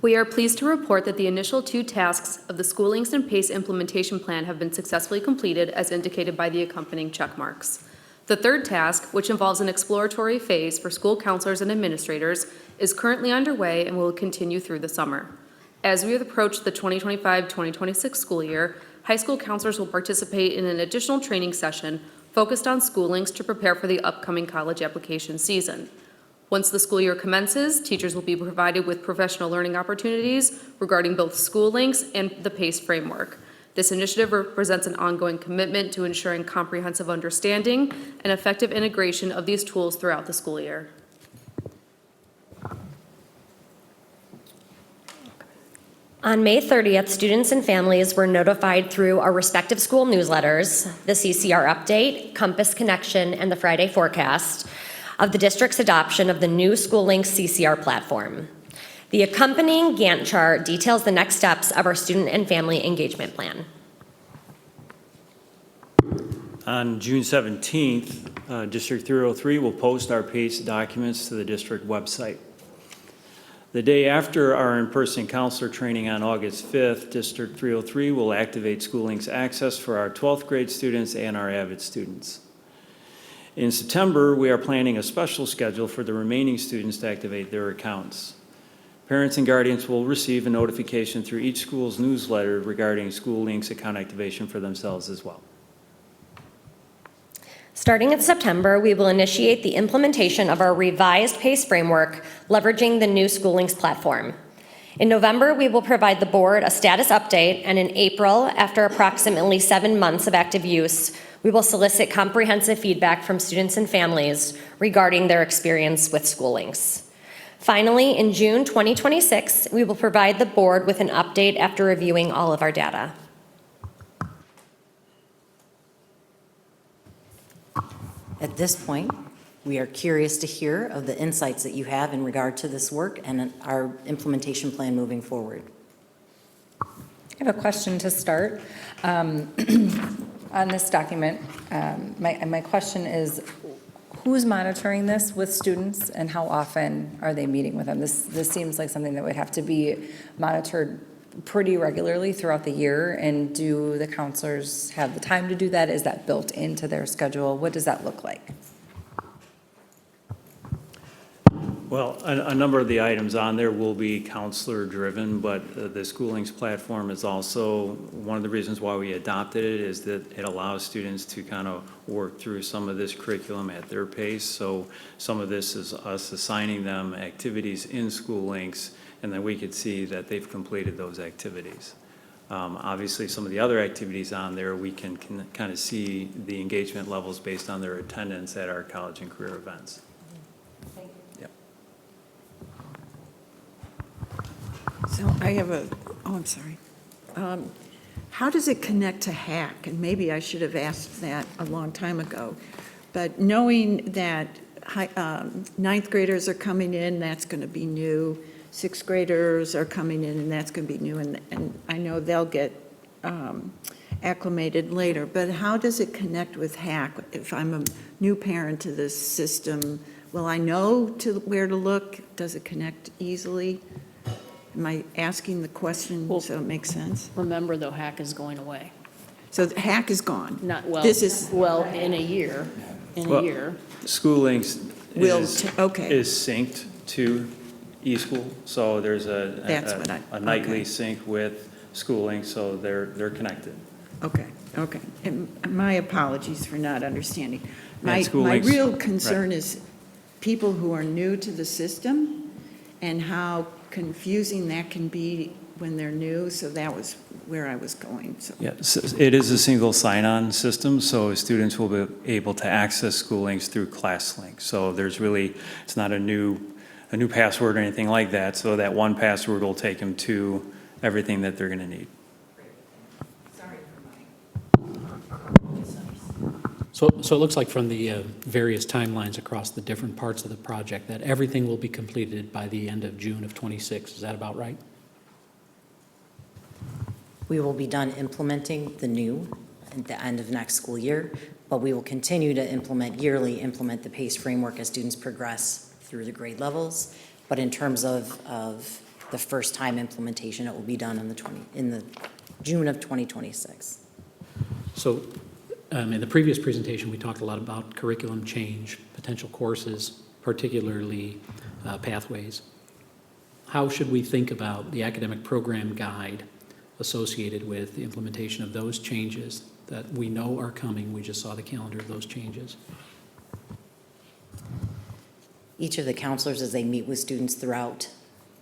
We are pleased to report that the initial 2 tasks of the School Links and PACE implementation plan have been successfully completed as indicated by the accompanying check marks. The 3rd task, which involves an exploratory phase for school counselors and administrators, is currently underway and will continue through the summer. As we approach the 2025-2026 school year, high school counselors will participate in an additional training session focused on School Links to prepare for the upcoming college application season. Once the school year commences, teachers will be provided with professional learning opportunities regarding both School Links and the PACE framework. This initiative represents an ongoing commitment to ensuring comprehensive understanding and effective integration of these tools throughout the school year. On May 30th, students and families were notified through our respective school newsletters, the CCR Update, Compass Connection, and the Friday Forecast, of the district's adoption of the new School Links CCR platform. The accompanying Gantt chart details the next steps of our student and family engagement plan. On June 17th, District 303 will post our PACE documents to the district website. The day after our in-person counselor training on August 5th, District 303 will activate School Links access for our 12th grade students and our AVID students. In September, we are planning a special schedule for the remaining students to activate their accounts. Parents and guardians will receive a notification through each school's newsletter regarding School Links account activation for themselves as well. Starting in September, we will initiate the implementation of our revised PACE framework, leveraging the new School Links platform. In November, we will provide the board a status update, and in April, after approximately 7 months of active use, we will solicit comprehensive feedback from students and families regarding their experience with School Links. Finally, in June 2026, we will provide the board with an update after reviewing all of our data. At this point, we are curious to hear of the insights that you have in regard to this work and our implementation plan moving forward. I have a question to start. On this document, my question is, who's monitoring this with students and how often are they meeting with them? This seems like something that would have to be monitored pretty regularly throughout the year? And do the counselors have the time to do that? Is that built into their schedule? What does that look like? Well, a number of the items on there will be counselor-driven, but the Schoolings platform is also, one of the reasons why we adopted it is that it allows students to kind of work through some of this curriculum at their pace. So some of this is us assigning them activities in Schoolings, and then we could see that they've completed those activities. Obviously, some of the other activities on there, we can kind of see the engagement levels based on their attendance at our college and career events. So I have I'm sorry. How does it connect to HAC? And maybe I should have asked that a long time ago. But knowing that ninth graders are coming in, that's going to be new. Sixth graders are coming in, and that's going to be new. And I know they'll get acclimated later. But how does it connect with HAC? If I'm a new parent to this system, will I know where to look? Does it connect easily? Am I asking the question so it makes sense? Remember, though, HAC is going away. So the HAC is gone? Not, well, This is, well, in a year, Schoolings is okay. synced to eSchool, so there's a nightly sync with Schooling, so they're connected. Okay. And my apologies for not understanding. My Schoolings, real concern is people who are new to the system and how confusing that can be when they're new, so that was where I was going. So. Yeah, it is a single sign-on system, so students will be able to access Schoolings through ClassLink. So it's not a new password or anything like that, so that one password will take them to everything that they're going to need. So it looks like from the various timelines across the different parts of the project that everything will be completed by the end of June of '26. Is that about right? We will be done implementing the new at the end of next school year, but we will continue to implement the PACE framework as students progress through the grade levels. But in terms of the first time implementation, it will be done in the June of 2026. So in the previous presentation, we talked a lot about curriculum change, potential courses, particularly pathways. How should we think about the academic program guide associated with the implementation of those changes that we know are coming? We just saw the calendar of those changes. Each of the counselors, as they meet with students throughout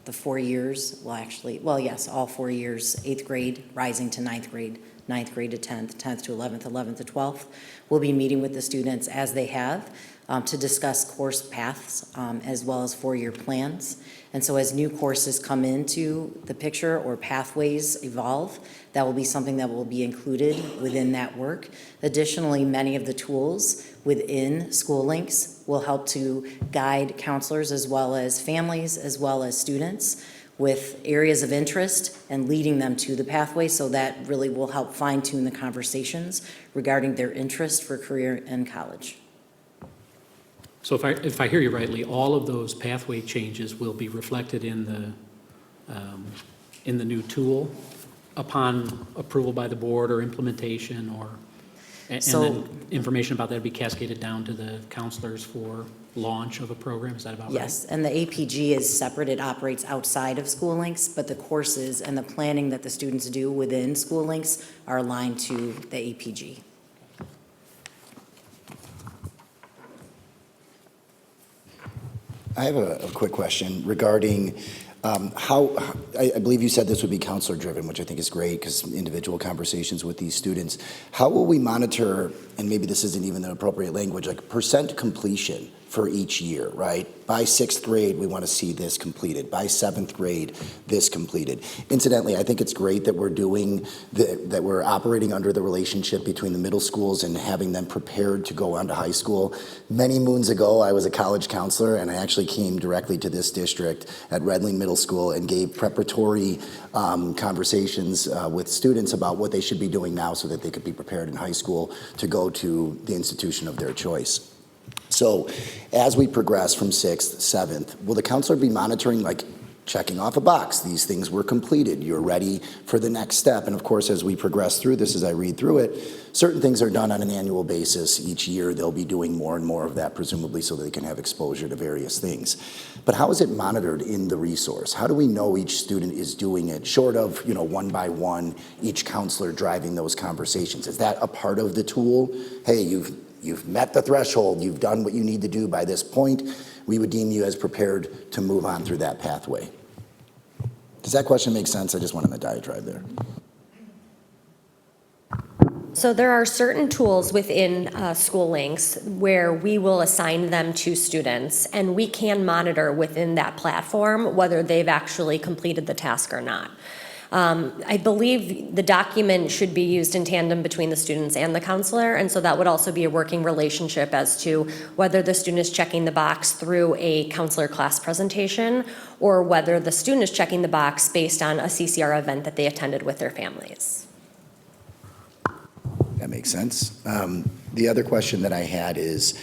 the 4 years, all 4 years, 8th grade rising to 9th grade, 9th grade to 10th, 10th to 11th, 11th to 12th. We'll be meeting with the students as they have to discuss course paths as well as 4-year plans. And so as new courses come into the picture or pathways evolve, that will be something that will be included within that work. Additionally, many of the tools within Schoollinks will help to guide counselors as well as families as well as students with areas of interest and leading them to the pathway, so that really will help fine-tune the conversations regarding their interest for career and college. So if I hear you rightly, all of those pathway changes will be reflected in the new tool upon approval by the board or implementation, and then information about that will be cascaded down to the counselors for launch of a program. Is that about right? Yes, and the APG is separate. It operates outside of Schoollinks, but the courses and the planning that the students do within Schoollinks are aligned to the APG. I have a quick question regarding how, I believe you said this would be counselor-driven, which I think is great because individual conversations with these students. How will we monitor, and maybe this isn't even the appropriate language, like percent completion for each year, right? By 6th grade, we want to see this completed. By 7th grade, this completed. Incidentally, I think it's great that that we're operating under the relationship between the middle schools and having them prepared to go on to high school. Many moons ago, I was a college counselor, and I actually came directly to this district at Redling Middle School and gave preparatory conversations with students about what they should be doing now so that they could be prepared in high school to go to the institution of their choice. So as we progress from 6th, 7th, will the counselor be monitoring like checking off a box. These things were completed. You're ready for the next step. And of course, as we progress through this, as I read through it, certain things are done on an annual basis. Each year, they'll be doing more and more of that, presumably so that they can have exposure to various things. But how is it monitored in the resource? How do we know each student is doing it, short of, one by one, each counselor driving those conversations? Is that a part of the tool? Hey, you've met the threshold. You've done what you need to do by this point. We would deem you as prepared to move on through that pathway. Does that question make sense? I just went on the diatribe there. So there are certain tools within School Links where we will assign them to students, and we can monitor within that platform whether they've actually completed the task or not. I believe the document should be used in tandem between the students and the counselor, and so that would also be a working relationship as to whether the student is checking the box through a counselor class presentation or whether the student is checking the box based on a CCR event that they attended with their families. That makes sense. The other question that I had is,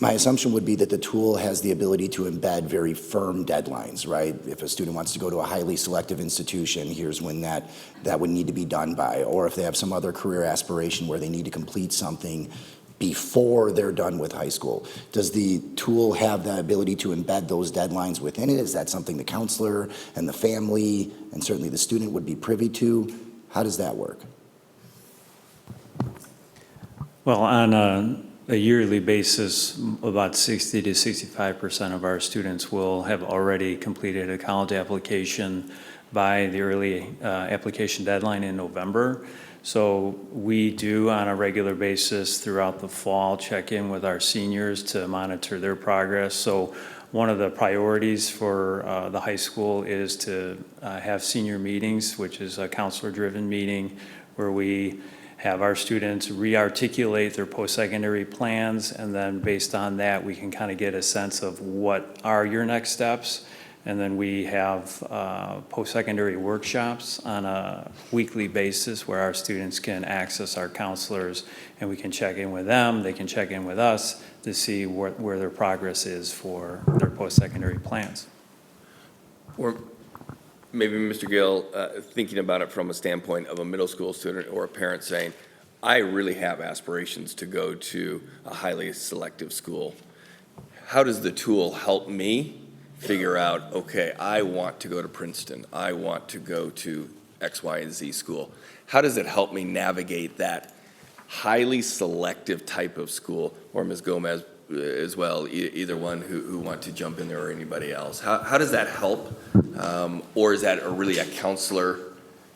my assumption would be that the tool has the ability to embed very firm deadlines, right? If a student wants to go to a highly selective institution, here's when that would need to be done by. Or if they have some other career aspiration where they need to complete something before they're done with high school. Does the tool have the ability to embed those deadlines within it? Is that something the counselor and the family and certainly the student would be privy to? How does that work? Well, on a yearly basis, about 60 to 65% of our students will have already completed a college application by the early application deadline in November. So we do on a regular basis throughout the fall check in with our seniors to monitor their progress. So one of the priorities for the high school is to have senior meetings, which is a counselor-driven meeting where we have our students re-articulate their post-secondary plans, and then based on that, we can kind of get a sense of what are your next steps. And then we have post-secondary workshops on a weekly basis where our students can access our counselors, and we can check in with them, they can check in with us to see where their progress is for their post-secondary plans. Or maybe, Mr. Gill, thinking about it from a standpoint of a middle school student or a parent saying, I really have aspirations to go to a highly selective school. How does the tool help me figure out, okay, I want to go to Princeton, I want to go to X, Y, and Z school? How does it help me navigate that highly selective type of school, or Ms. Gomez as well, either one who want to jump in there or anybody else? How does that help? Or is that really a counselor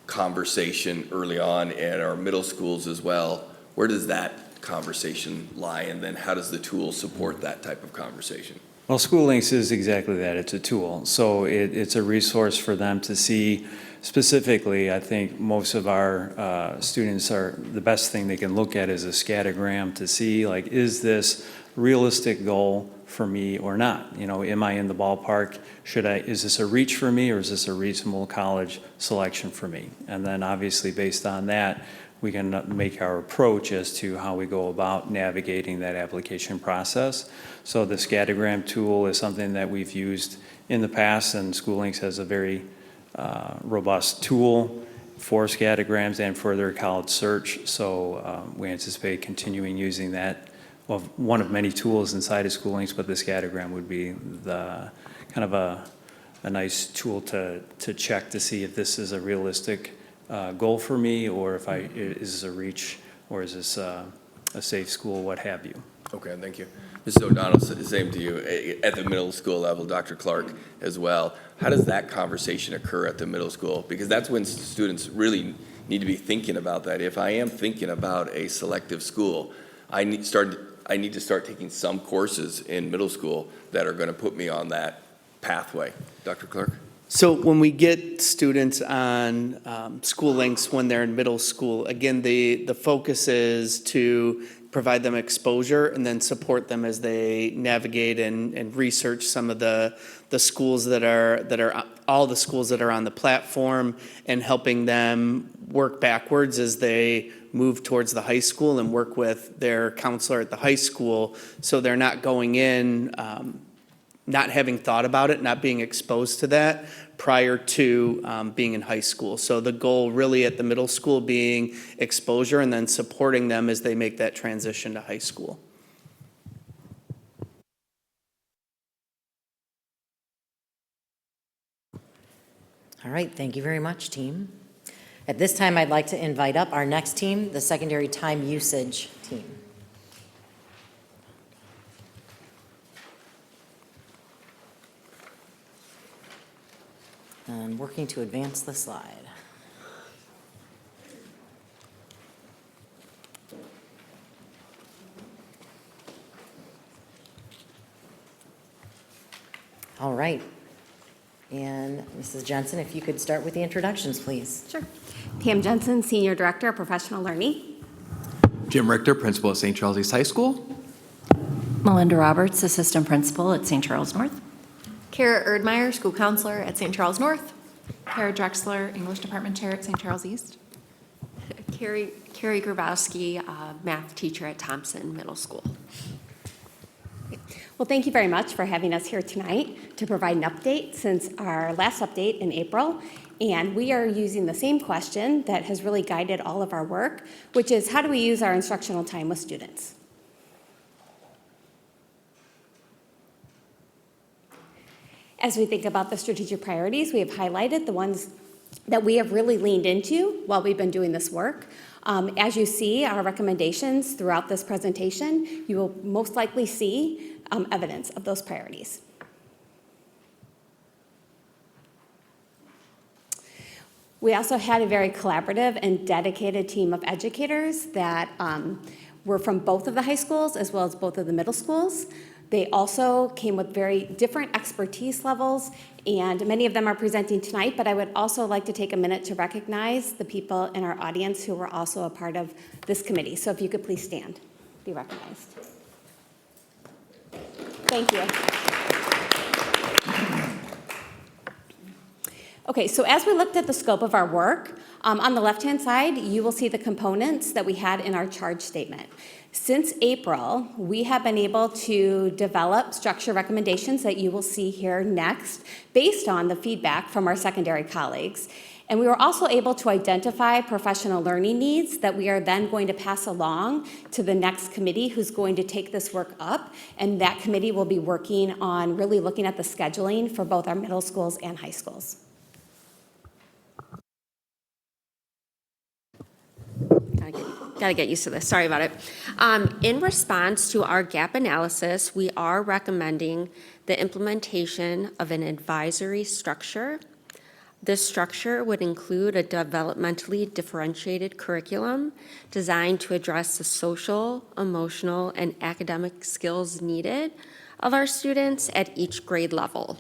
conversation early on at our middle schools as well? Where does that conversation lie? And then how does the tool support that type of conversation? Well, School Links is exactly that. It's a tool. So it's a resource for them to see specifically. I think most of our students the best thing they can look at is a scattergram to see, like, is this realistic goal for me or not? Am I in the ballpark? Is this a reach for me, or is this a reasonable college selection for me? And then obviously based on that, we can make our approach as to how we go about navigating that application process. So the scattergram tool is something that we've used in the past, and School Links has a very robust tool for scattergrams and for their college search. So we anticipate continuing using that. Well, one of many tools inside of School Links, but the scattergram would be the kind of a nice tool to check to see if this is a realistic goal for me, or if is this a reach, or is this a safe school, what have you. Okay, thank you. Mrs. O'Donnell, same to you. At the middle school level, Dr. Clark as well, how does that conversation occur at the middle school? Because that's when students really need to be thinking about that. If I am thinking about a selective school, I need to start taking some courses in middle school that are going to put me on that pathway. Dr. Clark? So when we get students on School Links when they're in middle school, again, the focus is to provide them exposure and then support them as they navigate and research some of the schools that are all the schools that are on the platform, and helping them work backwards as they move towards the high school and work with their counselor at the high school, so they're not going in not having thought about it, not being exposed to that prior to being in high school. So the goal really at the middle school being exposure and then supporting them as they make that transition to high school. All right, thank you very much, team. At this time, I'd like to invite up our next team, the secondary time usage team. And working to advance the slide. All right. And Mrs. Jensen, if you could start with the introductions, please. Sure. Pam Jensen, Senior Director of Professional Learning. Jim Richter, principal at St. Charles East High School. Melinda Roberts, Assistant Principal at St. Charles North. Kara Erdmeyer, School Counselor at St. Charles North. Kara Drexler, English Department Chair at St. Charles East. Carrie Grabowski, Math Teacher at Thompson Middle School. Well, thank you very much for having us here tonight to provide an update since our last update in April. And we are using the same question that has really guided all of our work, which is how do we use our instructional time with students? As we think about the strategic priorities, we have highlighted the ones that we have really leaned into while we've been doing this work. As you see our recommendations throughout this presentation, you will most likely see evidence of those priorities. We also had a very collaborative and dedicated team of educators that were from both of the high schools as well as both of the middle schools. They also came with very different expertise levels, and many of them are presenting tonight, but I would also like to take a minute to recognize the people in our audience who were also a part of this committee. So if you could please stand, be recognized. Thank you. Okay, so as we looked at the scope of our work, on the left-hand side, you will see the components that we had in our charge statement. Since April, we have been able to develop structure recommendations that you will see here next based on the feedback from our secondary colleagues. And we were also able to identify professional learning needs that we are then going to pass along to the next committee who's going to take this work up. And that committee will be working on really looking at the scheduling for both our middle schools and high schools. Got to get used to this. Sorry about it. In response to our gap analysis, we are recommending the implementation of an advisory structure. This structure would include a developmentally differentiated curriculum designed to address the social, emotional, and academic skills needed of our students at each grade level.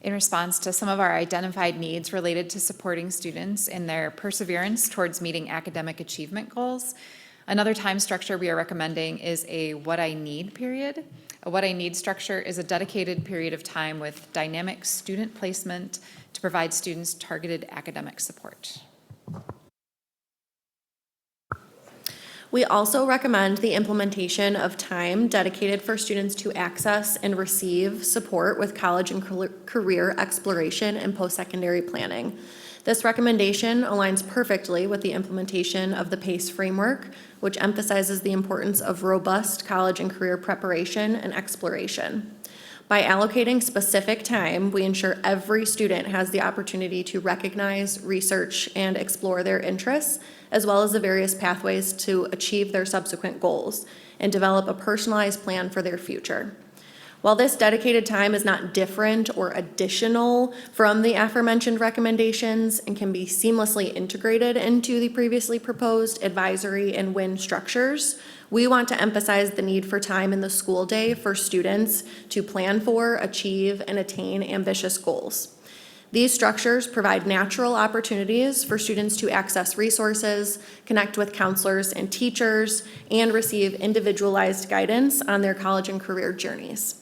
In response to some of our identified needs related to supporting students in their perseverance towards meeting academic achievement goals, another time structure we are recommending is a What I Need period. A What I Need structure is a dedicated period of time with dynamic student placement to provide students targeted academic support. We also recommend the implementation of time dedicated for students to access and receive support with college and career exploration and post-secondary planning. This recommendation aligns perfectly with the implementation of the PACE framework, which emphasizes the importance of robust college and career preparation and exploration. By allocating specific time, we ensure every student has the opportunity to recognize, research, and explore their interests, as well as the various pathways to achieve their subsequent goals, and develop a personalized plan for their future. While this dedicated time is not different or additional from the aforementioned recommendations and can be seamlessly integrated into the previously proposed advisory and WIN structures, we want to emphasize the need for time in the school day for students to plan for, achieve, and attain ambitious goals. These structures provide natural opportunities for students to access resources, connect with counselors and teachers, and receive individualized guidance on their college and career journeys.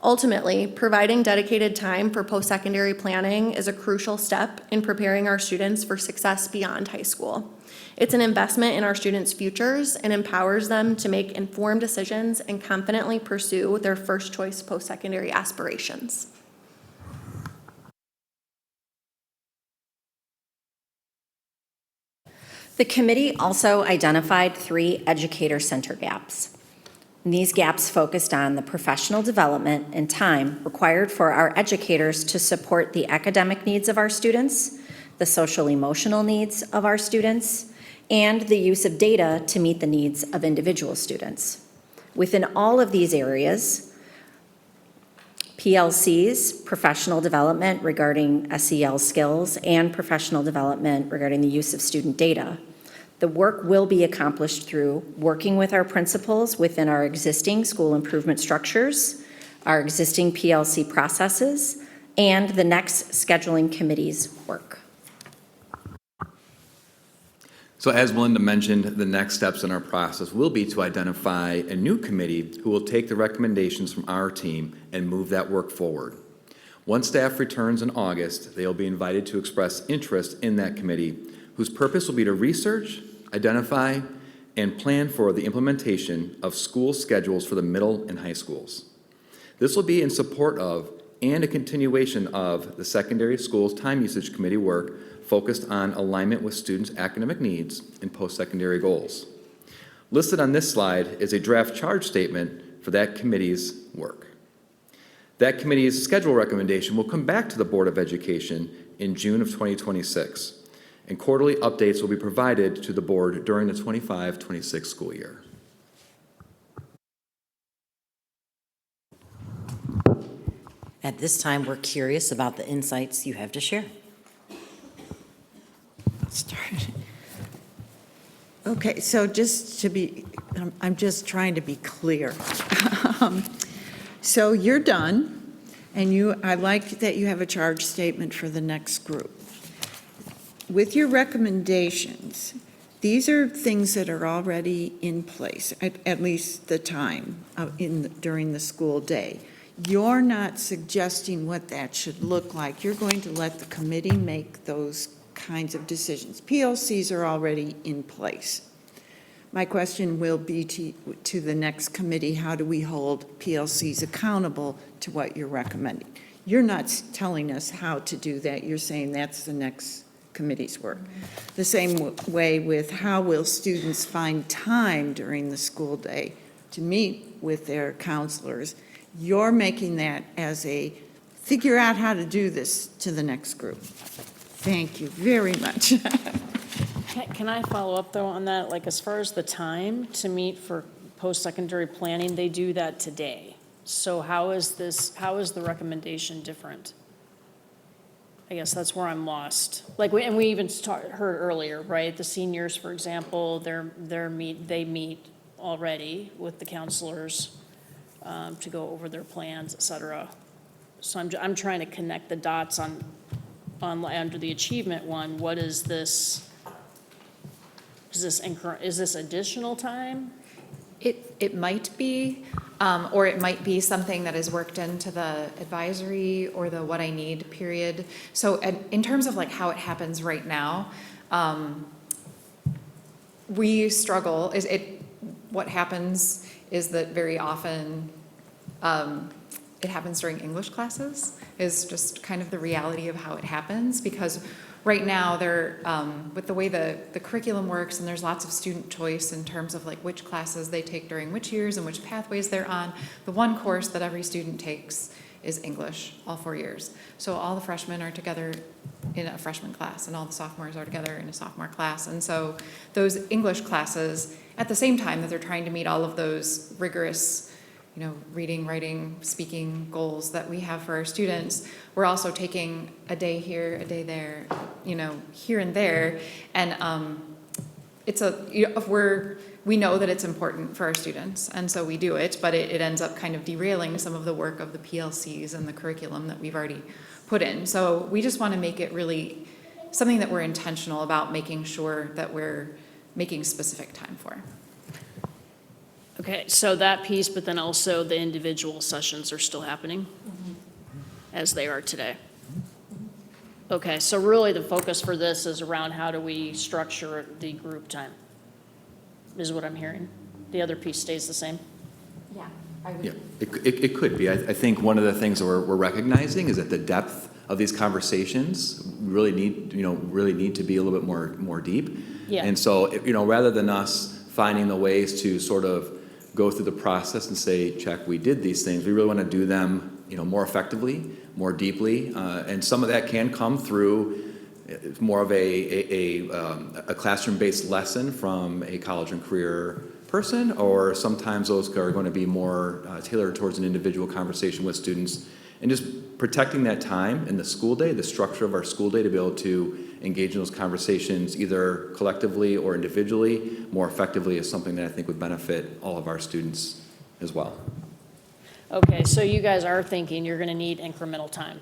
Ultimately, providing dedicated time for post-secondary planning is a crucial step in preparing our students for success beyond high school. It's an investment in our students' futures and empowers them to make informed decisions and confidently pursue their first choice post-secondary aspirations. The committee also identified 3 educator center gaps. These gaps focused on the professional development and time required for our educators to support the academic needs of our students, the social emotional needs of our students, and the use of data to meet the needs of individual students. Within all of these areas, PLCs, professional development regarding SEL skills, and professional development regarding the use of student data. The work will be accomplished through working with our principals within our existing school improvement structures, our existing PLC processes, and the next scheduling committee's work. So as Melinda mentioned, the next steps in our process will be to identify a new committee who will take the recommendations from our team and move that work forward. Once staff returns in August, they will be invited to express interest in that committee, whose purpose will be to research, identify, and plan for the implementation of school schedules for the middle and high schools. This will be in support of and a continuation of the Secondary Schools Time Usage Committee work focused on alignment with students' academic needs and post-secondary goals. Listed on this slide is a draft charge statement for that committee's work. That committee's schedule recommendation will come back to the Board of Education in June of 2026, and quarterly updates will be provided to the board during the 25-26 school year. At this time, we're curious about the insights you have to share. Start. Okay, so just to be, I'm just trying to be clear. So you're done, and I like that you have a charge statement for the next group. With your recommendations, these are things that are already in place, at least the time during the school day. You're not suggesting what that should look like. You're going to let the committee make those kinds of decisions. PLCs are already in place. My question will be to the next committee, how do we hold PLCs accountable to what you're recommending? You're not telling us how to do that. You're saying that's the next committee's work. The same way with how will students find time during the school day to meet with their counselors. You're making that as a figure out how to do this to the next group. Thank you very much. Can I follow up, though, on that? Like, as far as the time to meet for post-secondary planning, they do that today. So how is the recommendation different? I guess that's where I'm lost. Like, we even heard earlier, right? The seniors, for example, they meet already with the counselors to go over their plans, et cetera. So I'm trying to connect the dots on under the achievement one. What is this? Is this additional time? It might be, or it might be something that is worked into the advisory or the what I need period. So in terms of like how it happens right now, we struggle. What happens is that very often it happens during English classes, is just kind of the reality of how it happens, because right now they're, with the way the curriculum works, and there's lots of student choice in terms of like which classes they take during which years and which pathways they're on. The one course that every student takes is English, all 4 years. So all the freshmen are together in a freshman class, and all the sophomores are together in a sophomore class. And so those English classes, at the same time that they're trying to meet all of those rigorous, reading, writing, speaking goals that we have for our students, we're also taking a day here, a day there, here and there. And we know that it's important for our students, and so we do it, but it ends up kind of derailing some of the work of the PLCs and the curriculum that we've already put in. So we just want to make it really something that we're intentional about making sure that we're making specific time for. Okay, so that piece, but then also the individual sessions are still happening as they are today. Okay, so really the focus for this is around how do we structure the group time, is what I'm hearing. The other piece stays the same? Yeah. Yeah, it could be. I think one of the things that we're recognizing is that the depth of these conversations really need to be a little bit more deep. Yeah. And so, rather than us finding the ways to sort of go through the process and say, check, we did these things, we really want to do them, more effectively, more deeply. And some of that can come through more of a classroom-based lesson from a college and career person, or sometimes those are going to be more tailored towards an individual conversation with students, and just protecting that time in the school day, the structure of our school day, to be able to engage in those conversations either collectively or individually more effectively is something that I think would benefit all of our students as well. Okay, so you guys are thinking you're going to need incremental time.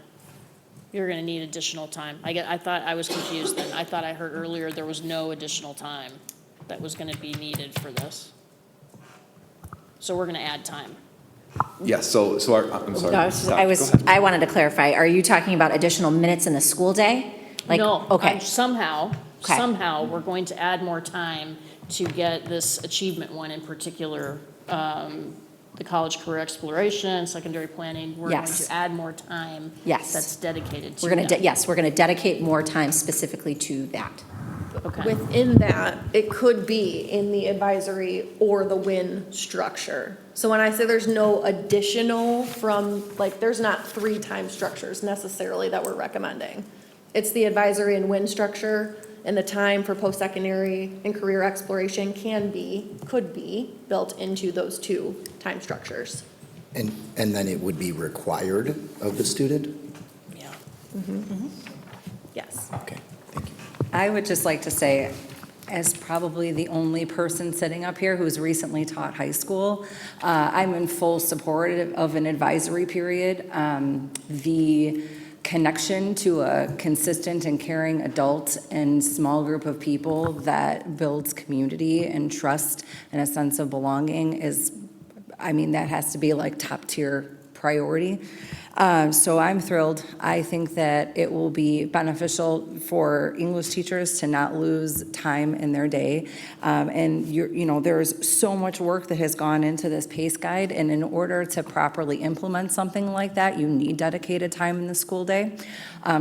You're going to need additional time. I thought I was confused then. I thought I heard earlier there was no additional time that was going to be needed for this. So we're going to add time. Yes, so I'm sorry. No, I wanted to clarify. Are you talking about additional minutes in the school day? No, Okay. somehow Okay. we're going to add more time to get this achievement one in particular, the college career exploration, secondary planning. We're going Yes. to add more time. Yes. That's dedicated to We're going that. to, yes, we're going to dedicate more time specifically to that. Okay. Within that, it could be in the advisory or the WIN structure. So when I say there's no additional there's not 3 time structures necessarily that we're recommending. It's the advisory and WIN structure, and the time for post-secondary and career exploration could be built into those 2 time structures. And then it would be required of the student? Yeah. Yes. Okay, thank you. I would just like to say, as probably the only person sitting up here who's recently taught high school, I'm in full support of an advisory period. The connection to a consistent and caring adult and small group of people that builds community and trust and a sense of belonging that has to be like top tier priority. So I'm thrilled. I think that it will be beneficial for English teachers to not lose time in their day. And there's so much work that has gone into this PACE guide, and in order to properly implement something like that, you need dedicated time in the school day.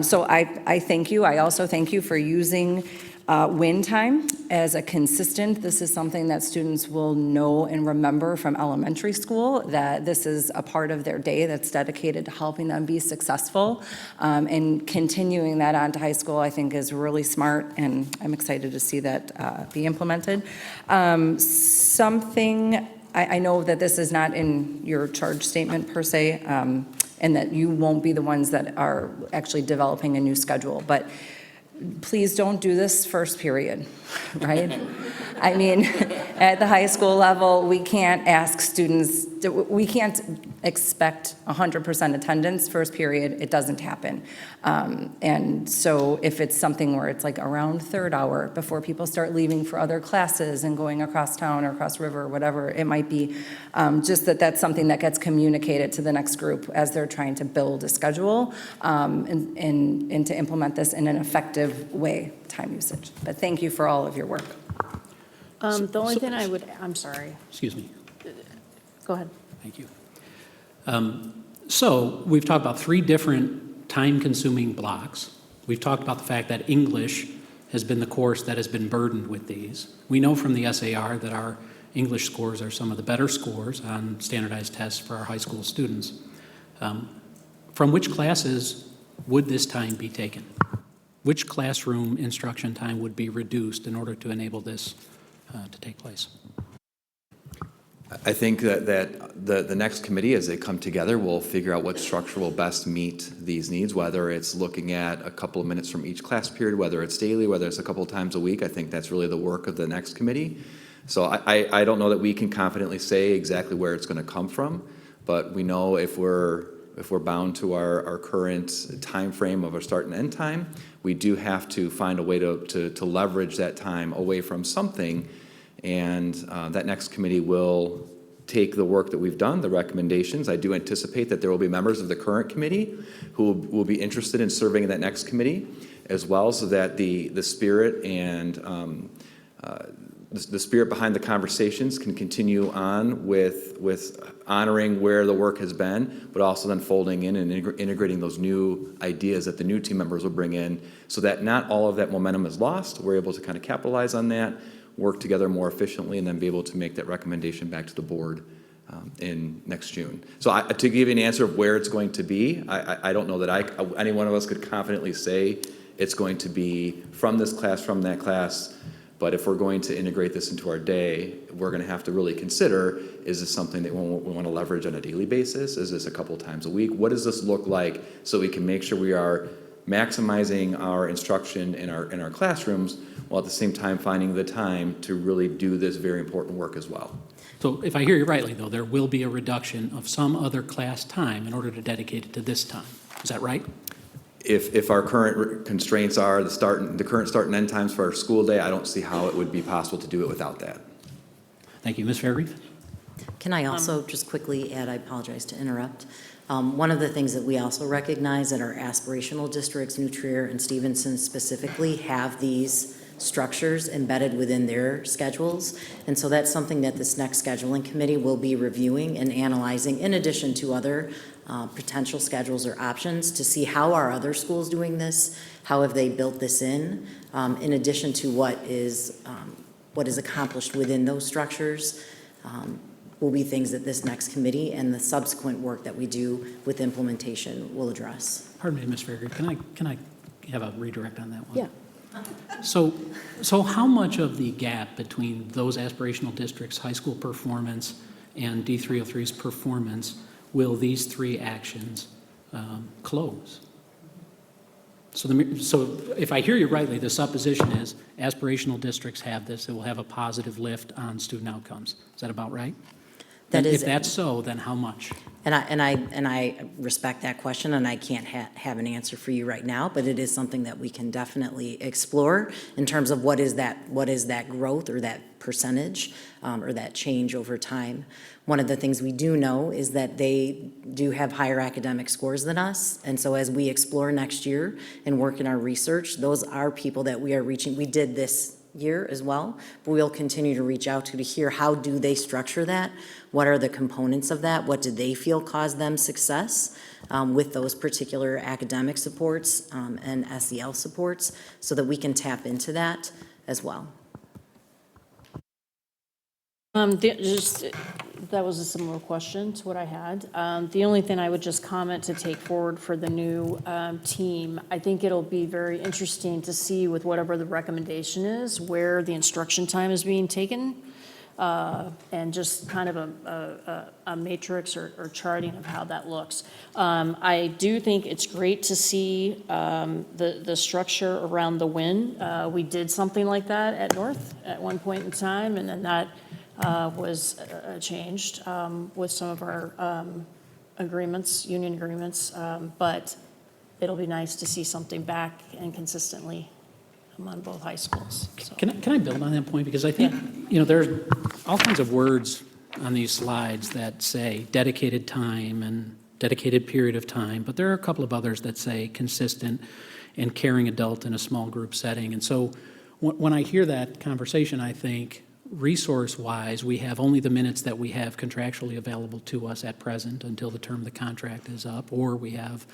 So I thank you. I also thank you for using WIN time as a consistent. This is something that students will know and remember from elementary school, that this is a part of their day that's dedicated to helping them be successful. And continuing that on to high school, I think, is really smart, and I'm excited to see that be implemented. I know that this is not in your charge statement per se, and that you won't be the ones that are actually developing a new schedule, but please don't do this first period, right? I mean, at the high school level, we can't ask students, we can't expect 100% attendance first period. It doesn't happen. And so if it's something where it's like around third hour before people start leaving for other classes and going across town or across river or whatever it might be, just that's something that gets communicated to the next group as they're trying to build a schedule and to implement this in an effective way, time usage. But thank you for all of your work. The only thing I'm sorry. Excuse me. Go ahead. Thank you. So we've talked about 3 different time-consuming blocks. We've talked about the fact that English has been the course that has been burdened with these. We know from the SAR that our English scores are some of the better scores on standardized tests for our high school students. From which classes would this time be taken? Which classroom instruction time would be reduced in order to enable this to take place? I think that the next committee, as they come together, will figure out what structure will best meet these needs, whether it's looking at a couple of minutes from each class period, whether it's daily, whether it's a couple of times a week. I think that's really the work of the next committee. So I don't know that we can confidently say exactly where it's going to come from, but we know if we're bound to our current time frame of our start and end time, we do have to find a way to leverage that time away from something. And that next committee will take the work that we've done, the recommendations. I do anticipate that there will be members of the current committee who will be interested in serving in that next committee as well, so that the spirit and the spirit behind the conversations can continue on with honoring where the work has been, but also then folding in and integrating those new ideas that the new team members will bring in, so that not all of that momentum is lost. We're able to kind of capitalize on that, work together more efficiently, and then be able to make that recommendation back to the board in next June. So to give you an answer of where it's going to be, I don't know that any one of us could confidently say it's going to be from this class, from that class. But if we're going to integrate this into our day, we're going to have to really consider, is this something that we want to leverage on a daily basis? Is this a couple times a week? What does this look like, so we can make sure we are maximizing our instruction in our classrooms, while at the same time finding the time to really do this very important work as well. So if I hear you rightly, though, there will be a reduction of some other class time in order to dedicate it to this time. Is that right? If our current constraints are the current start and end times for our school day, I don't see how it would be possible to do it without that. Thank you. Ms. Fairgrieve? Can I also just quickly add, I apologize to interrupt. One of the things that we also recognize that our aspirational districts, New Trier and Stevenson specifically, have these structures embedded within their schedules. And so that's something that this next scheduling committee will be reviewing and analyzing, in addition to other potential schedules or options, to see how are other schools doing this, how have they built this in addition to what is accomplished within those structures. Will be things that this next committee and the subsequent work that we do with implementation will address. Pardon me, Ms. Fairgrieve, can I have a redirect on that one? Yeah. So how much of the gap between those aspirational districts' high school performance and D303's performance will these three actions close? So if I hear you rightly, the supposition is aspirational districts have this, it will have a positive lift on student outcomes. Is that about right? That is, if that's so, then how much? And I respect that question, and I can't have an answer for you right now, but it is something that we can definitely explore in terms of what is that growth or that percentage or that change over time. One of the things we do know is that they do have higher academic scores than us, and so as we explore next year and work in our research, those are people that we are reaching. We did this year as well, but we'll continue to reach out to hear how do they structure that, what are the components of that, what do they feel caused them success with those particular academic supports and SEL supports, so that we can tap into that as well. That was a similar question to what I had. The only thing I would just comment to take forward for the new team, I think it'll be very interesting to see with whatever the recommendation is, where the instruction time is being taken, and just kind of a matrix or charting of how that looks. I do think it's great to see the structure around the win. We did something like that at North at one point in time, and then that was changed with some of our agreements, union agreements, but it'll be nice to see something back and consistently among both high schools. So. Can I build on that point? Because I think, there's all kinds of words on these slides that say dedicated time and dedicated period of time, but there are a couple of others that say consistent and caring adult in a small group setting. And so when I hear that conversation, I think, resource-wise, we have only the minutes that we have contractually available to us at present until the term of the contract is up, or we have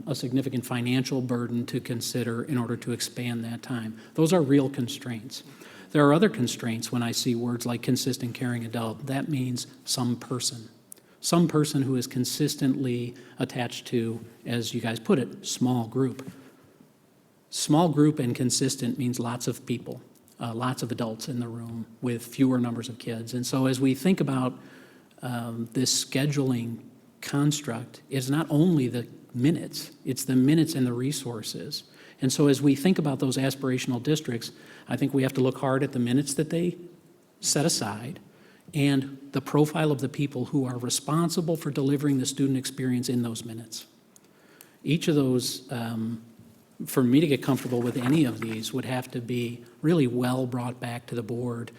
a significant financial burden to consider in order to expand that time. Those are real constraints. There are other constraints when I see words like consistent caring adult. That means some person who is consistently attached to, as you guys put it, small group. Small group and consistent means lots of people. Lots of adults in the room with fewer numbers of kids. And so as we think about this scheduling construct, it's not only the minutes, it's the minutes and the resources. And so as we think about those aspirational districts, I think we have to look hard at the minutes that they set aside and the profile of the people who are responsible for delivering the student experience in those minutes. Each of those, for me to get comfortable with any of these, would have to be really well brought back to the board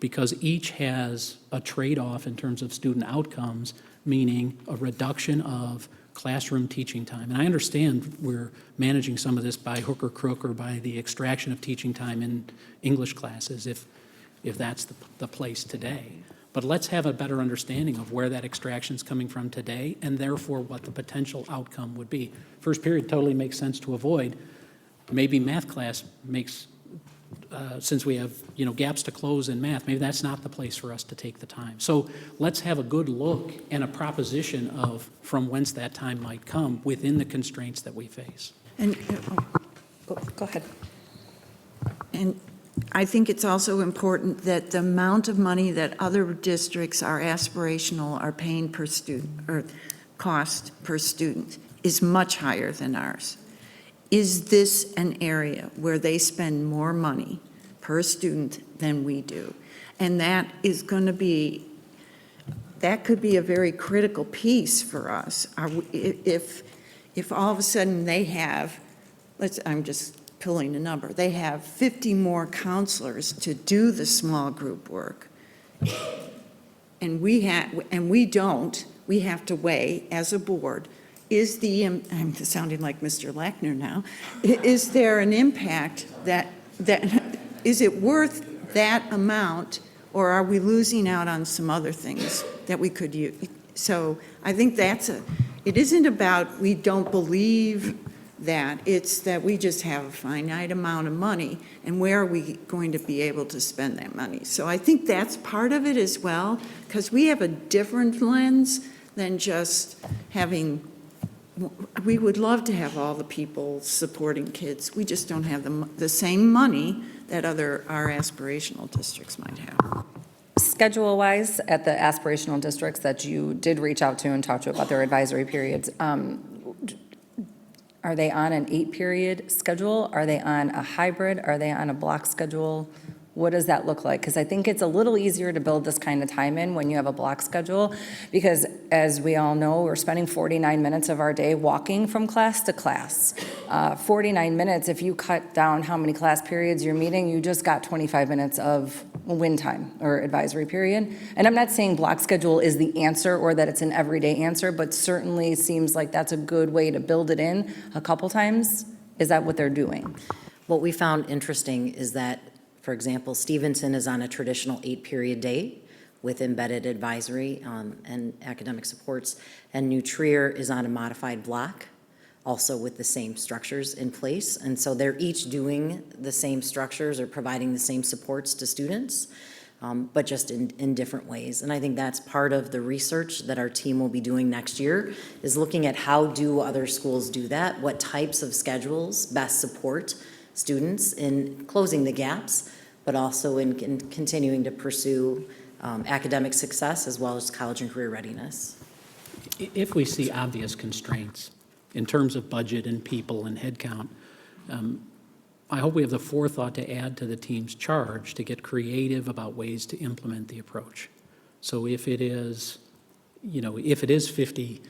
because each has a trade-off in terms of student outcomes, meaning a reduction of classroom teaching time. And I understand we're managing some of this by hook or crook or by the extraction of teaching time in English classes, if that's the place today. But let's have a better understanding of where that extraction is coming from today, and therefore what the potential outcome would be. First period totally makes sense to avoid. Maybe math class makes, since we have gaps to close in math, maybe that's not the place for us to take the time. So let's have a good look and a proposition of from whence that time might come within the constraints that we face. And Go ahead. And I think it's also important that the amount of money that other districts are aspirational are paying per student, or cost per student, is much higher than ours. Is this an area where they spend more money per student than we do? And that is going to be, that could be a very critical piece for us. If all of a sudden they have, I'm just pulling a number, they have 50 more counselors to do the small group work, and we don't, we have to weigh as a board, I'm sounding like Mr. Lackner now, is there an impact that is it worth that amount, or are we losing out on some other things that we could use? So I think it isn't about we don't believe that, it's that we just have a finite amount of money, and where are we going to be able to spend that money? So I think that's part of it as well, because we have a different lens than just having, we would love to have all the people supporting kids. We just don't have the same money that our aspirational districts might have. Schedule-wise, at the aspirational districts that you did reach out to and talk to about their advisory periods, are they on an 8-period schedule? Are they on a hybrid? Are they on a block schedule? What does that look like? Because I think it's a little easier to build this kind of time in when you have a block schedule, because as we all know, we're spending 49 minutes of our day walking from class to class. 49 minutes, if you cut down how many class periods you're meeting, you just got 25 minutes of win time or advisory period. And I'm not saying block schedule is the answer or that it's an everyday answer, but certainly seems like that's a good way to build it in a couple times. Is that what they're doing? What we found interesting is that, for example, Stevenson is on a traditional 8-period day with embedded advisory and academic supports, and New Trier is on a modified block, also with the same structures in place. And so they're each doing the same structures or providing the same supports to students, but just in different ways. And I think that's part of the research that our team will be doing next year, is looking at how do other schools do that, what types of schedules best support students in closing the gaps, but also in continuing to pursue academic success as well as college and career readiness. If we see obvious constraints in terms of budget and people and headcount, I hope we have the forethought to add to the team's charge to get creative about ways to implement the approach. So if it is, if it is 50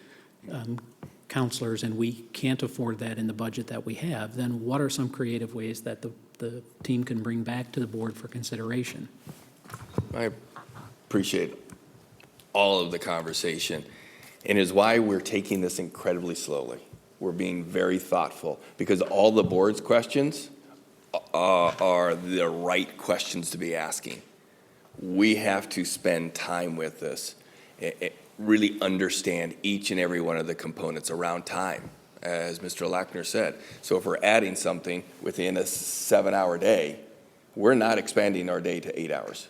counselors and we can't afford that in the budget that we have, then what are some creative ways that the team can bring back to the board for consideration? I appreciate all of the conversation, and is why we're taking this incredibly slowly. We're being very thoughtful, because all the board's questions are the right questions to be asking. We have to spend time with this, really understand each and every one of the components around time, as Mr. Lackner said. So if we're adding something within a 7-hour day, we're not expanding our day to 8 hours.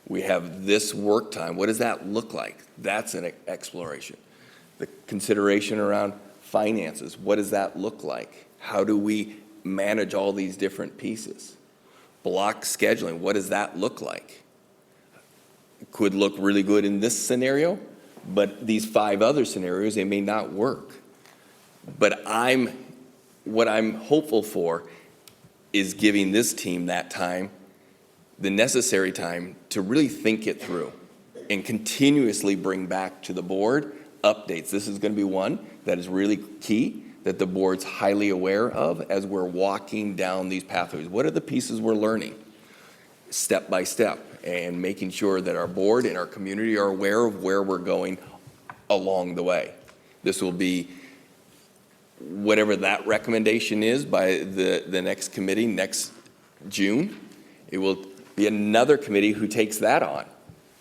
We have this work time. What does that look like? That's an exploration. The consideration around finances, what does that look like? How do we manage all these different pieces? Block scheduling, what does that look like? It could look really good in this scenario, but these 5 other scenarios, they may not work. But what I'm hopeful for is giving this team that time, the necessary time to really think it through and continuously bring back to the board updates. This is going to be one that is really key, that the board's highly aware of as we're walking down these pathways. What are the pieces we're learning step by step? and making sure that our board and our community are aware of where we're going along the way. This will be whatever that recommendation is by the next committee next June. It will be another committee who takes that on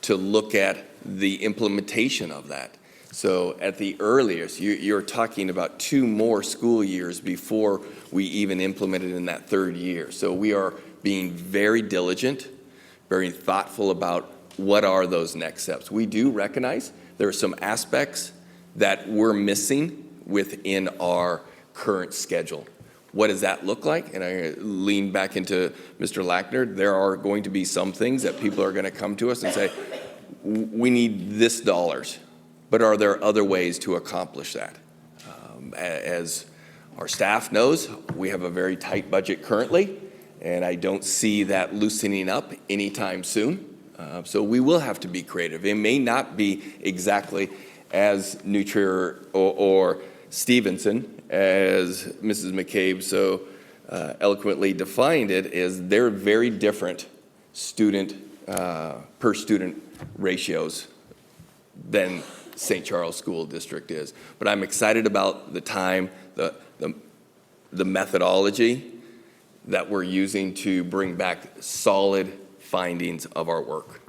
to look at the implementation of that. So at the earliest, you're talking about 2 more school years before we even implement it in that 3rd year. So we are being very diligent, very thoughtful about what are those next steps. We do recognize there are some aspects that we're missing within our current schedule. What does that look like? And I lean back into Mr. Lackner. There are going to be some things that people are going to come to us and say, we need this dollars, but are there other ways to accomplish that? As our staff knows, we have a very tight budget currently, and I don't see that loosening up anytime soon. So we will have to be creative. It may not be exactly as Nutrier or Stevenson, as Mrs. McCabe so eloquently defined it, is they're very different student per student ratios than St. Charles School District is. But I'm excited about the time, the methodology that we're using to bring back solid findings of our work.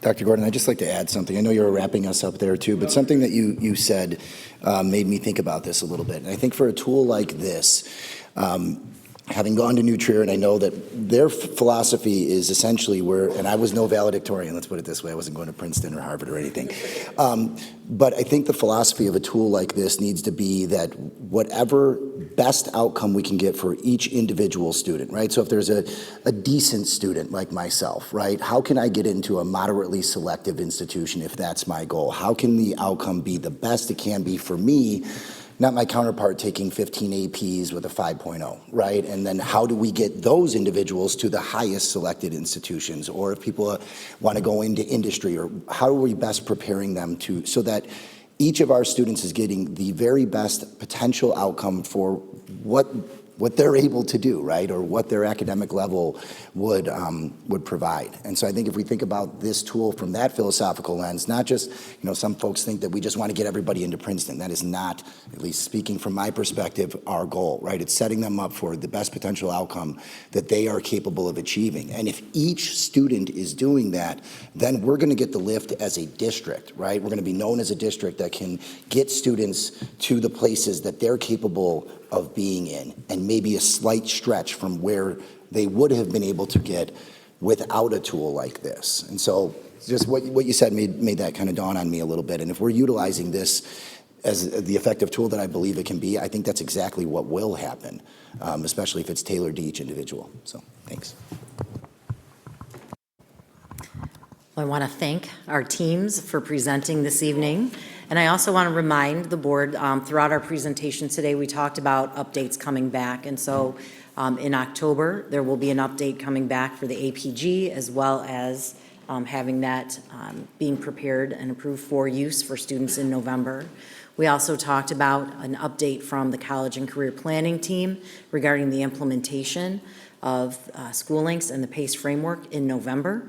Dr. Gordon, I'd just like to add something. I know you're wrapping us up there too, but something that you said made me think about this a little bit. And I think for a tool like this, having gone to New Trier, and I know that their philosophy is essentially where, and I was no valedictorian, let's put it this way, I wasn't going to Princeton or Harvard or anything. But I think the philosophy of a tool like this needs to be that whatever best outcome we can get for each individual student, right? So if there's a decent student like myself, right? How can I get into a moderately selective institution if that's my goal? How can the outcome be the best it can be for me? Not my counterpart taking 15 APs with a 5.0, right? And then how do we get those individuals to the highest selected institutions? Or if people want to go into industry, or how are we best preparing them to, so that each of our students is getting the very best potential outcome for what they're able to do, right? Or what their academic level would provide. And so I think if we think about this tool from that philosophical lens, not just, some folks think that we just want to get everybody into Princeton. That is not, at least speaking from my perspective, our goal, right? It's setting them up for the best potential outcome that they are capable of achieving. And if each student is doing that, then we're going to get the lift as a district, right? We're going to be known as a district that can get students to the places that they're capable of being in, and maybe a slight stretch from where they would have been able to get without a tool like this. And so just what you said made that kind of dawn on me a little bit. And if we're utilizing this as the effective tool that I believe it can be, I think that's exactly what will happen, especially if it's tailored to each individual. So thanks. I want to thank our teams for presenting this evening. And I also want to remind the board, throughout our presentation today, we talked about updates coming back. And so in October, there will be an update coming back for the APG, as well as having that being prepared and approved for use for students in November. We also talked about an update from the College and Career Planning team regarding the implementation of School Links and the PACE framework in November,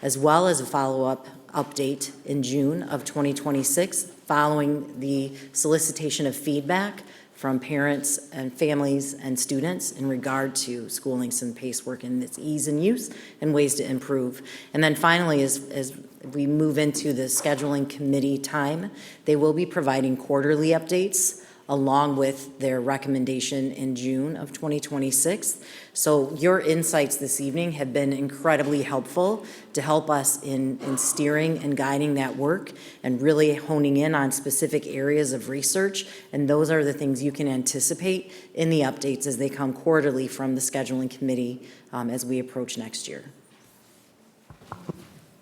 as well as a follow-up update in June of 2026, following the solicitation of feedback from parents and families and students in regard to School Links and PACE work and its ease and use and ways to improve. And then finally, as we move into the scheduling committee time, they will be providing quarterly updates along with their recommendation in June of 2026. So your insights this evening have been incredibly helpful to help us in steering and guiding that work and really honing in on specific areas of research. And those are the things you can anticipate in the updates as they come quarterly from the scheduling committee as we approach next year.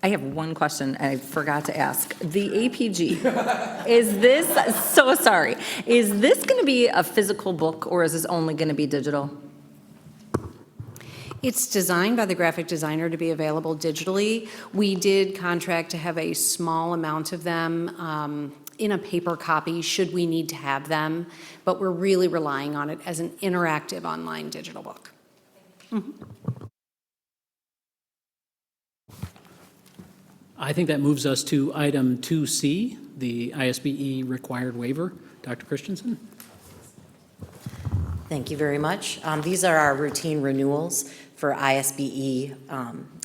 I have one question I forgot to ask. The APG, is this going to be a physical book, or is this only going to be digital? It's designed by the graphic designer to be available digitally. We did contract to have a small amount of them in a paper copy should we need to have them, but we're really relying on it as an interactive online digital book. Mm-hmm. I think that moves us to item 2C, the ISBE required waiver. Dr. Christensen? Thank you very much. These are our routine renewals for ISBE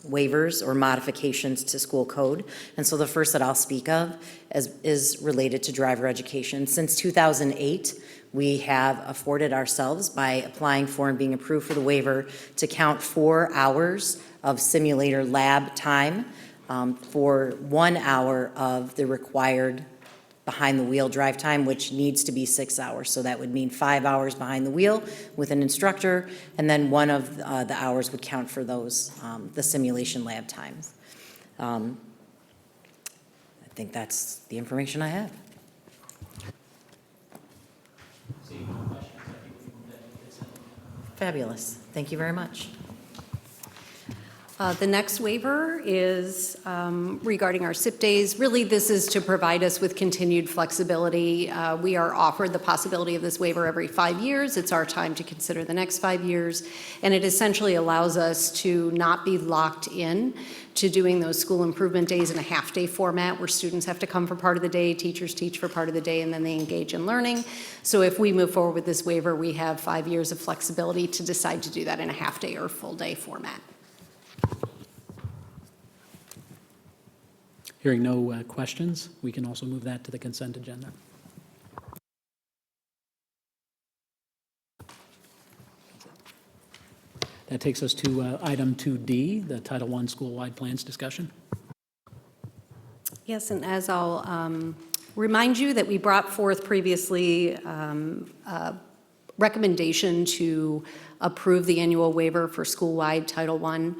waivers or modifications to school code. And so the first that I'll speak of is related to driver education. Since 2008, we have afforded ourselves, by applying for and being approved for the waiver, to count 4 hours of simulator lab time for 1 hour of the required behind the wheel drive time, which needs to be 6 hours. So that would mean 5 hours behind the wheel with an instructor, and then one of the hours would count for those, the simulation lab times. I think that's the information I have. Fabulous. Thank you very much. The next waiver is regarding our SIP days. Really, this is to provide us with continued flexibility. We are offered the possibility of this waiver every 5 years. It's our time to consider the next 5 years, and it essentially allows us to not be locked in to doing those school improvement days in a half-day format where students have to come for part of the day, teachers teach for part of the day, and then they engage in learning. So if we move forward with this waiver, we have 5 years of flexibility to decide to do that in a half-day or full-day format. Hearing no questions, we can also move that to the consent agenda. That takes us to item 2D, the Title I school-wide plans discussion. Yes, and as I'll remind you that we brought forth previously a recommendation to approve the annual waiver for school-wide Title I,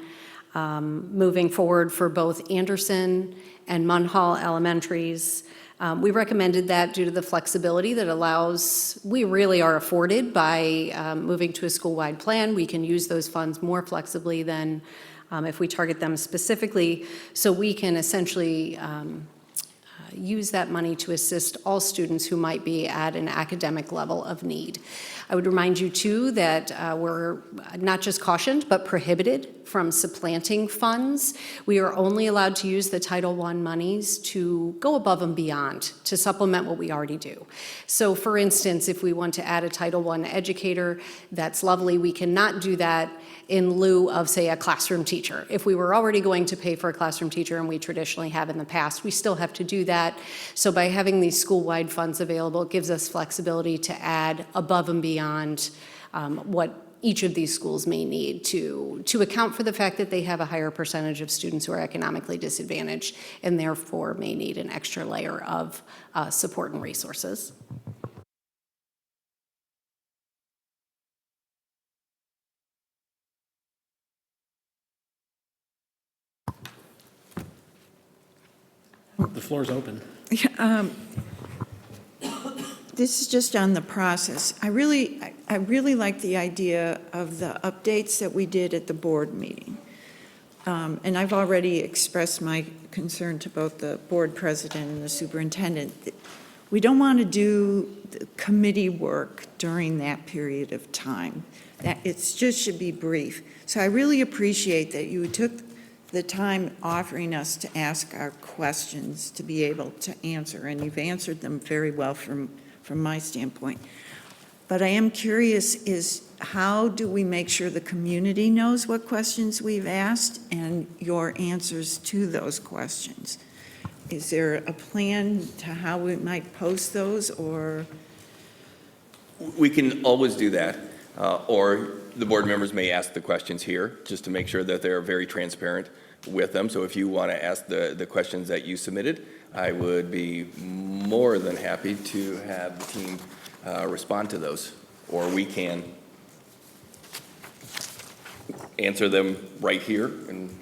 moving forward for both Anderson and Munhall Elementaries. We recommended that due to the flexibility that we really are afforded by moving to a school-wide plan. We can use those funds more flexibly than if we target them specifically. So we can essentially use that money to assist all students who might be at an academic level of need. I would remind you, too, that we're not just cautioned, but prohibited from supplanting funds. We are only allowed to use the Title I monies to go above and beyond, to supplement what we already do. So, for instance, if we want to add a Title I educator, that's lovely. We cannot do that in lieu of, say, a classroom teacher. If we were already going to pay for a classroom teacher, and we traditionally have in the past, we still have to do that. So by having these school-wide funds available, it gives us flexibility to add above and beyond what each of these schools may need to account for the fact that they have a higher percentage of students who are economically disadvantaged and therefore may need an extra layer of support and resources. The floor is open. This is just on the process. I really like the idea of the updates that we did at the board meeting. And I've already expressed my concern to both the board president and the superintendent. We don't want to do the committee work during that period of time. That it just should be brief. So I really appreciate that you took the time offering us to ask our questions to be able to answer, and you've answered them very well from my standpoint. But I am curious is how do we make sure the community knows what questions we've asked and your answers to those questions? Is there a plan to how we might post those, or? We can always do that, or the board members may ask the questions here just to make sure that they're very transparent with them. So if you want to ask the questions that you submitted, I would be more than happy to have the team respond to those, or we can answer them right here. And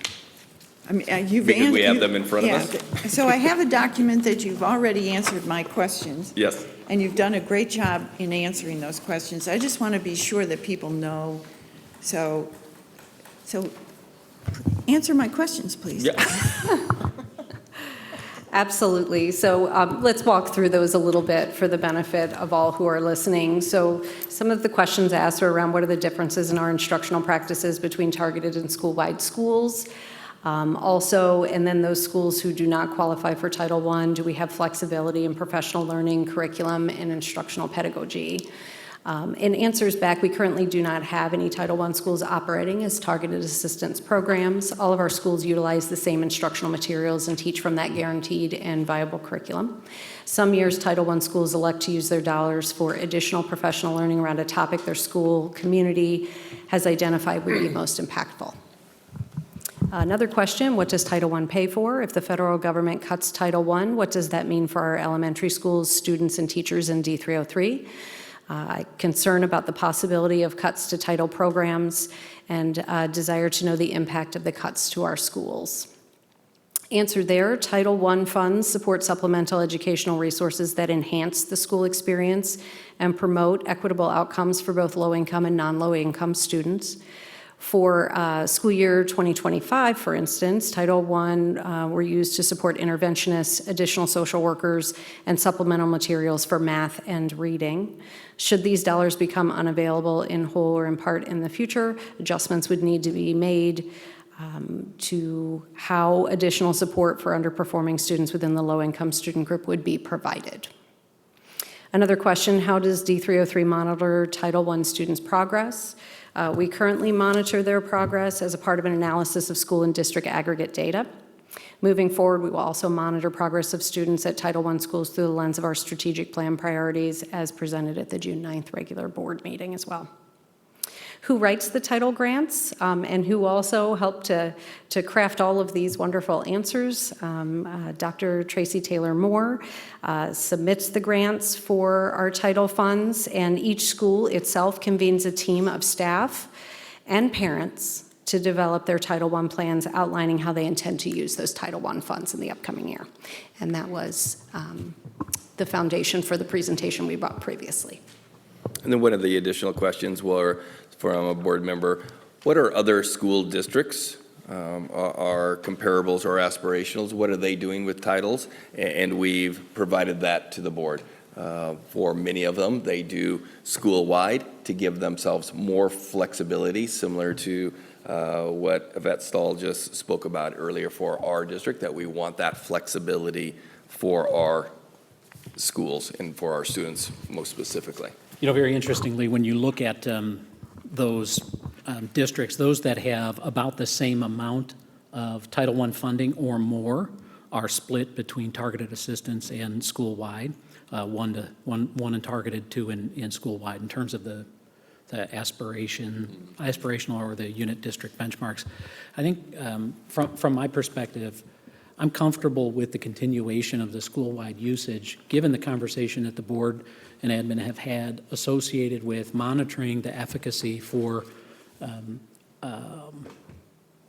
I mean, because we have them in front of us. So I have a document that you've already answered my questions. Yes. And you've done a great job in answering those questions. I just want to be sure that people know. So answer my questions, please. Yeah. Absolutely. So let's walk through those a little bit for the benefit of all who are listening. So some of the questions asked are around what are the differences in our instructional practices between targeted and school-wide schools. Also, and then those schools who do not qualify for Title I, do we have flexibility in professional learning, curriculum, and instructional pedagogy? In answers back, we currently do not have any Title I schools operating as targeted assistance programs. All of our schools utilize the same instructional materials and teach from that guaranteed and viable curriculum. Some years, Title I schools elect to use their dollars for additional professional learning around a topic their school community has identified would be most impactful. Another question, what does Title I pay for? If the federal government cuts Title I, what does that mean for our elementary schools, students, and teachers in D303? Concern about the possibility of cuts to title programs and desire to know the impact of the cuts to our schools. Answer there, Title I funds support supplemental educational resources that enhance the school experience and promote equitable outcomes for both low-income and non-low-income students. For school year 2025, for instance, Title I were used to support interventionists, additional social workers, and supplemental materials for math and reading. Should these dollars become unavailable in whole or in part in the future, adjustments would need to be made to how additional support for underperforming students within the low-income student group would be provided. Another question, how does D303 monitor Title I students' progress? We currently monitor their progress as a part of an analysis of school and district aggregate data. Moving forward, we will also monitor progress of students at Title I schools through the lens of our strategic plan priorities as presented at the June 9th regular board meeting as well. Who writes the title grants and who also helped to craft all of these wonderful answers? Dr. Tracy Taylor Moore submits the grants for our title funds, and each school itself convenes a team of staff and parents to develop their Title I plans outlining how they intend to use those Title I funds in the upcoming year. And that was the foundation for the presentation we brought previously. And then one of the additional questions were from a board member, what are other school districts, are comparables or aspirationals, what are they doing with titles? And we've provided that to the board. For many of them, they do school-wide to give themselves more flexibility, similar to what Yvette Stahl just spoke about earlier for our district, that we want that flexibility for our schools and for our students most specifically. You know, very interestingly, when you look at those districts, those that have about the same amount of Title I funding or more are split between targeted assistance and school-wide, one in targeted, two in school-wide in terms of the aspirational or the unit district benchmarks. I think from my perspective, I'm comfortable with the continuation of the school-wide usage, given the conversation that the board and admin have had associated with monitoring the efficacy for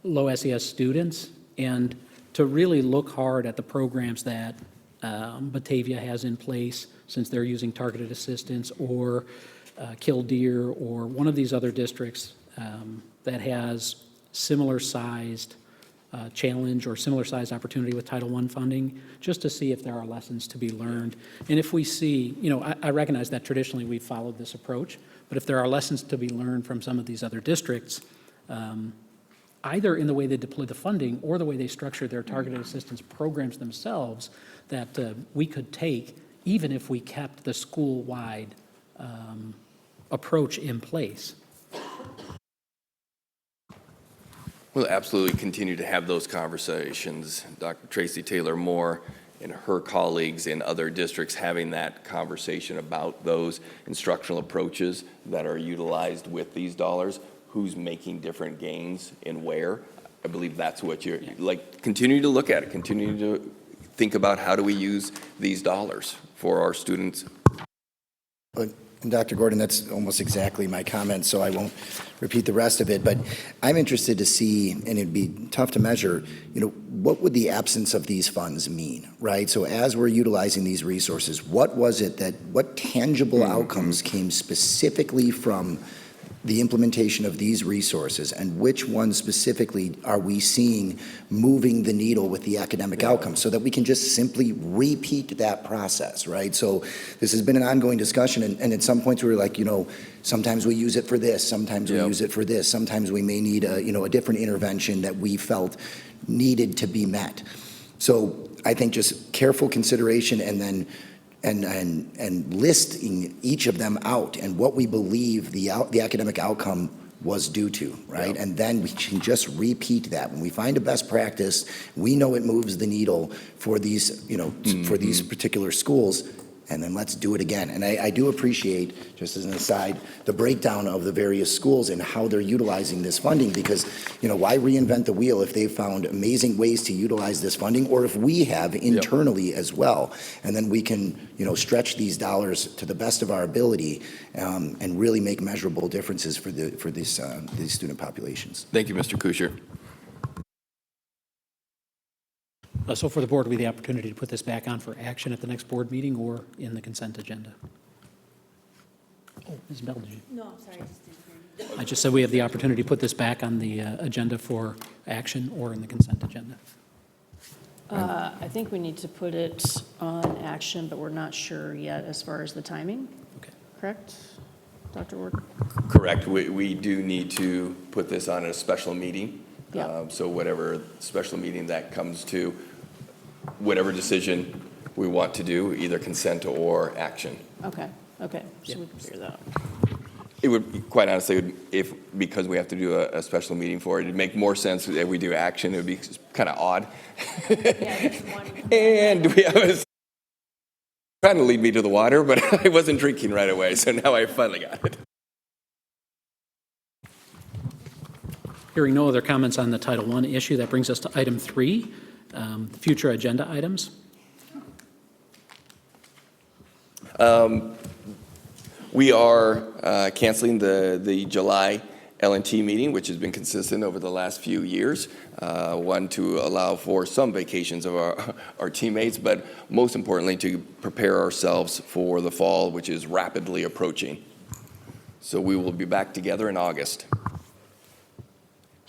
low SES students, and to really look hard at the programs that Batavia has in place, since they're using targeted assistance, or Killdeer, or one of these other districts that has similar sized challenge or similar sized opportunity with Title I funding, just to see if there are lessons to be learned. And if we see, you know, I recognize that traditionally we've followed this approach, but if there are lessons to be learned from some of these other districts, either in the way they deploy the funding or the way they structure their targeted assistance programs themselves, that we could take, even if we kept the school-wide approach in place. We'll absolutely continue to have those conversations. Dr. Tracy Taylor Moore and her colleagues in other districts having that conversation about those instructional approaches that are utilized with these dollars, who's making different gains and where. I believe that's what you're, like, continue to look at it, continue to think about how do we use these dollars for our students. And Dr. Gordon, that's almost exactly my comment, so I won't repeat the rest of it, but I'm interested to see, and it'd be tough to measure, you know, what would the absence of these funds mean, right? So as we're utilizing these resources, what was it that, what tangible outcomes came specifically from the implementation of these resources and which ones specifically are we seeing moving the needle with the academic outcomes so that we can just simply repeat that process, right? So this has been an ongoing discussion, and at some points we were like, sometimes we use it for this, sometimes we use it for this, sometimes we may need a different intervention that we felt needed to be met. So I think just careful consideration and then and listing each of them out and what we believe the academic outcome was due to, right? Yeah. And then we can just repeat that. When we find a best practice, we know it moves the needle for these, for these particular schools, and then let's do it again. And I do appreciate, just as an aside, the breakdown of the various schools and how they're utilizing this funding, because, why reinvent the wheel if they've found amazing ways to utilize this funding, or if we have internally as well. And then we can, stretch these dollars to the best of our ability and really make measurable differences for these student populations. Thank you, Mr. Kuchar. So for the board, we have the opportunity to put this back on for action at the next board meeting or in the consent agenda. Oh, Ms. Bell, did you? No, I'm sorry, I just didn't hear you. I just said we have the opportunity to put this back on the agenda for action or in the consent agenda. I think we need to put it on action, but we're not sure yet as far as the timing. Okay. Correct, Dr. Ward? Correct. We do need to put this on at a special meeting. Yeah. So whatever special meeting that comes to, whatever decision we want to do, either consent or action. Okay, so we can figure that out. It would, quite honestly, because we have to do a special meeting for it, it'd make more sense if we do action. It would be kind of odd. And I was trying to lead me to the water, but I wasn't drinking right away, so now I finally got it. Hearing no other comments on the Title I issue, that brings us to item 3, future agenda items. We are canceling the July L&T meeting, which has been consistent over the last few years. One, to allow for some vacations of our teammates, but most importantly, to prepare ourselves for the fall, which is rapidly approaching. So we will be back together in August.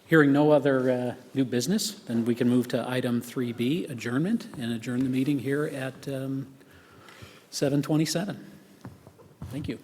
Hearing no other new business, then we can move to item 3B, adjournment, and adjourn the meeting here at 7:27. Thank you.